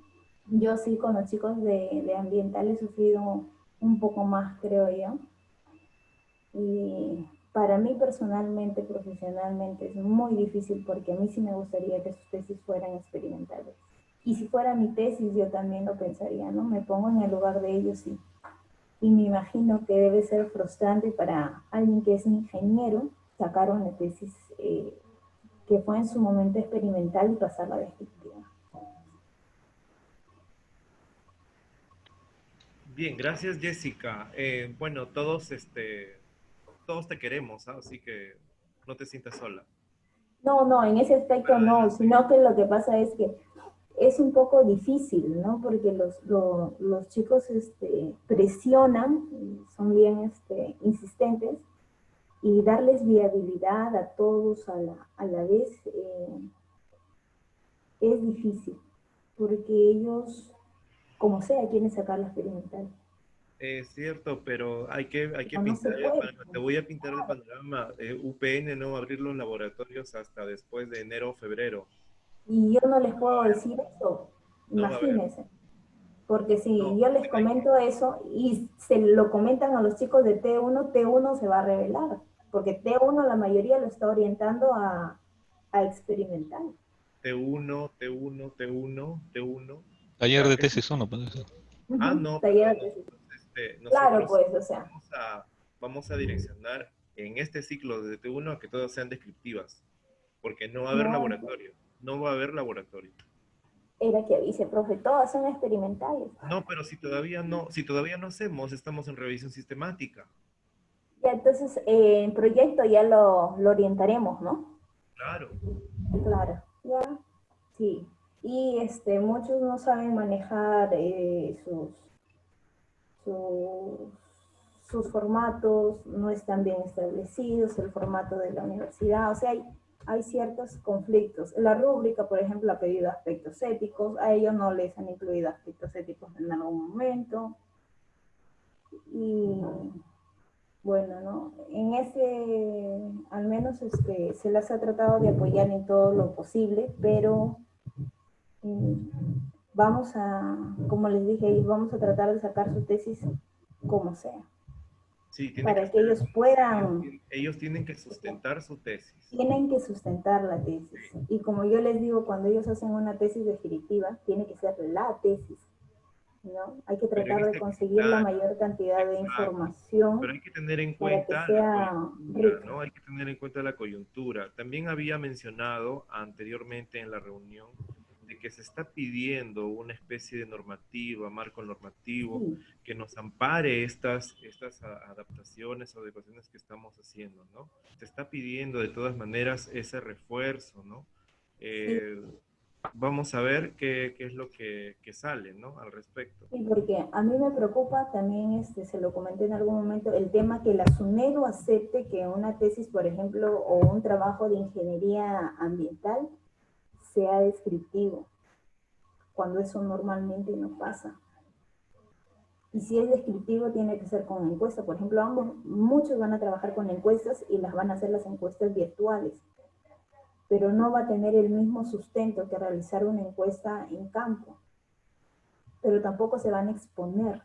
Speaker 6: Yo sí con los chicos de ambiental he sufrido un poco más, creo yo, y para mí personalmente, profesionalmente, es muy difícil porque a mí sí me gustaría que sus tesis fueran experimentales. Y si fuera mi tesis, yo también lo pensaría, ¿no? Me pongo en el lugar de ellos y me imagino que debe ser frustrante para alguien que es ingeniero sacar una tesis que fue en su momento experimental y pasarla a descriptiva.
Speaker 2: Bien, gracias Jessica. Bueno, todos te queremos, ¿ah? Así que no te sientas sola.
Speaker 6: No, en ese aspecto
Speaker 2: Para
Speaker 6: no,
Speaker 2: adelante.
Speaker 6: sino que lo que pasa es que es un poco difícil, ¿no? Porque los chicos presionan, son bien insistentes, y darles viabilidad a todos a la vez es difícil, porque ellos, como sea, quieren sacar la experimental.
Speaker 2: Es cierto, pero hay que
Speaker 6: Pero no se
Speaker 2: pintar el
Speaker 6: puede.
Speaker 2: panorama. Te voy a pintar el panorama. UPN no va a abrir los laboratorios hasta después de enero o febrero.
Speaker 6: Y yo no les puedo decir eso,
Speaker 2: No va a haber.
Speaker 6: imagínense. Porque si
Speaker 2: No,
Speaker 6: yo les comento eso y se lo comentan a los chicos de T1 se va a revelar, porque T1 la mayoría lo está orientando a experimentar.
Speaker 2: T1, T1, T1, T1.
Speaker 1: Taller
Speaker 2: Ya,
Speaker 1: de tesis 1, puede ser.
Speaker 2: no, pero
Speaker 6: Taller de tesis.
Speaker 2: nosotros,
Speaker 6: Claro,
Speaker 2: nosotros
Speaker 6: pues, o sea,
Speaker 2: vamos a direccionar en este ciclo de T1 a que todas sean descriptivas, porque no va a haber
Speaker 6: no,
Speaker 2: laboratorio, no va a haber laboratorio.
Speaker 6: era que avise, profe, todas son experimentales.
Speaker 2: No, pero si todavía no hacemos, estamos en revisión sistemática.
Speaker 6: Ya, entonces, en proyecto ya lo orientaremos, ¿no?
Speaker 2: Claro.
Speaker 6: Claro, ya, sí. Y muchos no saben manejar sus, sus formatos, no están bien establecidos, el formato de la universidad, o sea, hay ciertos conflictos. La rúbrica, por ejemplo, ha pedido aspectos éticos, a ellos no les han incluido aspectos éticos en algún momento, y bueno, ¿no? En al menos se las ha tratado de apoyar en todo lo posible, pero vamos como les dije, vamos a tratar de sacar su tesis como sea,
Speaker 2: Sí, tiene que
Speaker 6: para que
Speaker 2: ser,
Speaker 6: ellos puedan,
Speaker 2: ellos tienen que sustentar su tesis.
Speaker 6: tienen que sustentar la tesis. Y como yo les digo, cuando ellos hacen una tesis descriptiva, tiene que ser la tesis, ¿no? Hay que
Speaker 2: Pero en
Speaker 6: tratar de
Speaker 2: este
Speaker 6: conseguir la
Speaker 2: comentario,
Speaker 6: mayor cantidad de
Speaker 2: exacto. Pero
Speaker 6: información
Speaker 2: hay que tener en
Speaker 6: para que
Speaker 2: cuenta la
Speaker 6: sea
Speaker 2: coyuntura,
Speaker 6: rica.
Speaker 2: ¿no? Hay que tener en cuenta la coyuntura. También había mencionado anteriormente en la reunión de que se está pidiendo una especie de normativa, marco normativo,
Speaker 6: Sí,
Speaker 2: que nos ampare estas adaptaciones o adecuaciones que estamos haciendo, ¿no? Se está pidiendo de todas maneras ese refuerzo, ¿no?
Speaker 6: sí.
Speaker 2: Eh, Vamos a ver qué es lo que sale, ¿no? Al respecto.
Speaker 6: Sí, porque a mí me preocupa también, se lo comenté en algún momento, el tema que la SUNEDU acepte que una tesis, por ejemplo, o un trabajo de ingeniería ambiental sea descriptivo, cuando eso normalmente no pasa. Y si es descriptivo, tiene que ser con encuesta. Por ejemplo, muchos van a trabajar con encuestas y las van a hacer las encuestas virtuales, pero no va a tener el mismo sustento que realizar una encuesta en campo, pero tampoco se van a exponer.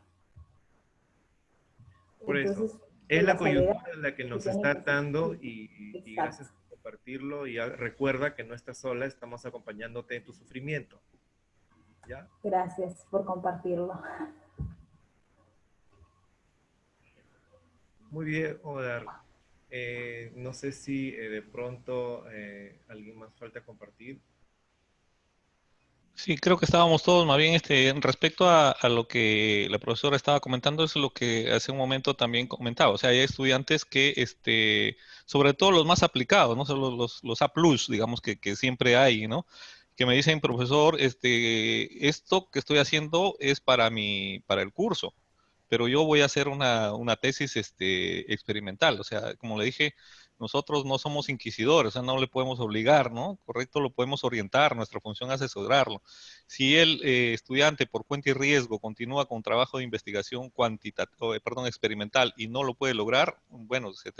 Speaker 2: Por eso,
Speaker 6: Entonces,
Speaker 2: es la
Speaker 6: las alegaciones
Speaker 2: coyuntura la que
Speaker 6: que
Speaker 2: nos está
Speaker 6: tienen que ser,
Speaker 2: atando
Speaker 6: sí,
Speaker 2: y
Speaker 6: exacto.
Speaker 2: gracias compartirlo y recuerda que no estás sola, estamos acompañándote en tu sufrimiento. ¿Ya?
Speaker 6: Gracias por compartirlo.
Speaker 2: Muy bien, Odar. No sé si de pronto alguien más falta compartir.
Speaker 1: Sí, creo que estábamos todos, más bien, respecto a lo que la profesora estaba comentando, es lo que hace un momento también comentaba. O sea, hay estudiantes que, sobre todo los más aplicados, no solo los A+, digamos, que siempre hay, ¿no? Que me dicen, profesor, esto que estoy haciendo es para el curso, pero yo voy a hacer una tesis, experimental. O sea, como le dije, nosotros no somos inquisidores, o sea, no le podemos obligar, ¿no? Correcto, lo podemos orientar, nuestra función es asesorarlo. Si el estudiante por cuenta y riesgo continúa con trabajo de investigación experimental y no lo puede lograr, bueno, se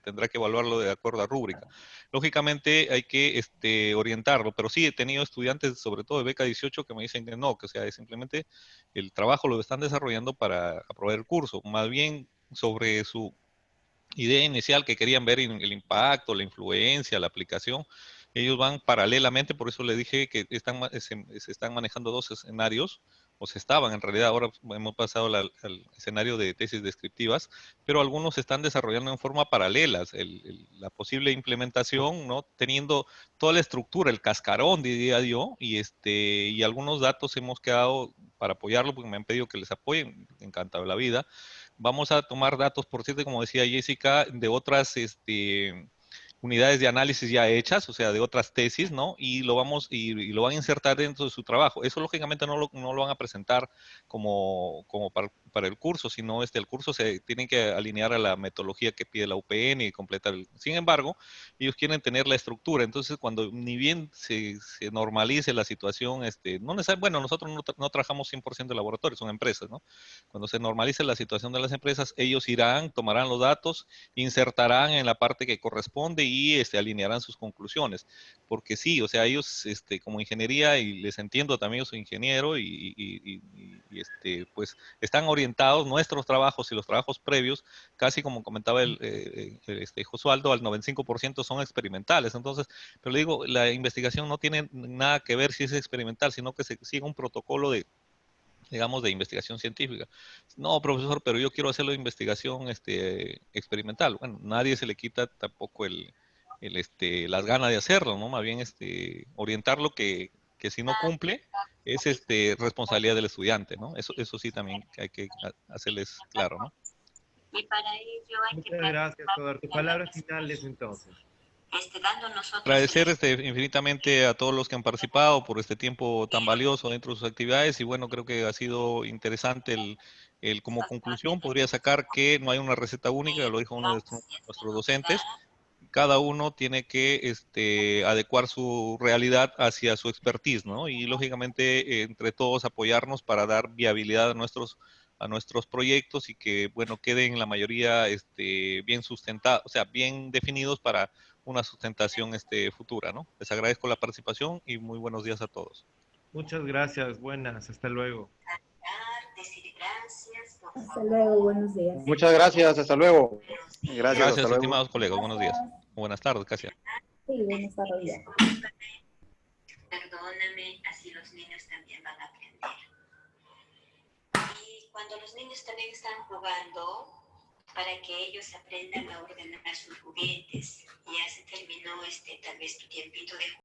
Speaker 1: tendrá que evaluarlo de acuerdo a rúbrica. Lógicamente hay que orientarlo, pero sí he tenido estudiantes, sobre todo de beca 18, que me dicen que no, que o sea, es simplemente el trabajo lo están desarrollando para aprobar el curso, más bien sobre su idea inicial que querían ver el impacto, la influencia, la aplicación. Ellos van paralelamente, por eso le dije que se están manejando dos escenarios, o se estaban en realidad, ahora hemos pasado al escenario de tesis descriptivas, pero algunos se están desarrollando en forma paralela, la posible implementación, ¿no? Teniendo toda la estructura, el cascarón, diría yo, y algunos datos hemos quedado para apoyarlo, porque me han pedido que les apoyen, encantado de la vida. Vamos a tomar datos, por cierto, como decía Jessica, de otras unidades de análisis ya hechas, o sea, de otras tesis, ¿no? Y lo van a insertar dentro de su trabajo. Eso lógicamente no lo van a presentar como para el curso, sino el curso se tiene que alinear a la metodología que pide la UPN y completar. Sin embargo, ellos quieren tener la estructura. Entonces, cuando ni bien se normalice la situación, no bueno, nosotros no trabajamos 100% de laboratorios, son empresas, ¿no? Cuando se normalice la situación de las empresas, ellos irán, tomarán los datos, insertarán en la parte que corresponde y alinearán sus conclusiones. Porque sí, o sea, ellos como ingeniería, y les entiendo también, yo soy ingeniero pues están orientados nuestros trabajos y los trabajos previos, casi como comentaba Josualdo, al 95% son experimentales. Entonces, pero le digo, la investigación no tiene nada que ver si es experimental, sino que se sigue un protocolo digamos, de investigación científica. No, profesor, pero yo quiero hacerlo de investigación experimental. Bueno, nadie se le quita tampoco las ganas de hacerlo, ¿no? Más bien orientarlo que si no cumple es responsabilidad del estudiante, ¿no? Eso sí también hay que hacerles claro, ¿no?
Speaker 2: Y para ello hay que... Muchas gracias, Odar. Tus palabras finales, entonces.
Speaker 1: Agradecer infinitamente a todos los que han participado por este tiempo tan valioso dentro de sus actividades, y bueno, creo que ha sido interesante como conclusión podría sacar que no hay una receta única, lo dijo uno de nuestros docentes. Cada uno tiene que adecuar su realidad hacia su expertise, ¿no? Y lógicamente entre todos apoyarnos para dar viabilidad a nuestros proyectos, y que, bueno, queden la mayoría bien sustentados, o sea, bien definidos para una sustentación futura, ¿no? Les agradezco la participación y muy buenos días a todos.
Speaker 2: Muchas gracias, buenas, hasta luego.
Speaker 6: Hasta luego, buenos días.
Speaker 5: Muchas gracias, hasta luego.
Speaker 4: Gracias, hasta luego.
Speaker 1: Estimados colegas, buenos días. Buenas tardes, casi.
Speaker 6: Sí, buenas tardes ya.
Speaker 7: Perdóname, así los niños también van a aprender. Y cuando los niños también están jugando, para que ellos aprendan a ordenar sus juguetes, ya se terminó tal vez tu tiempito de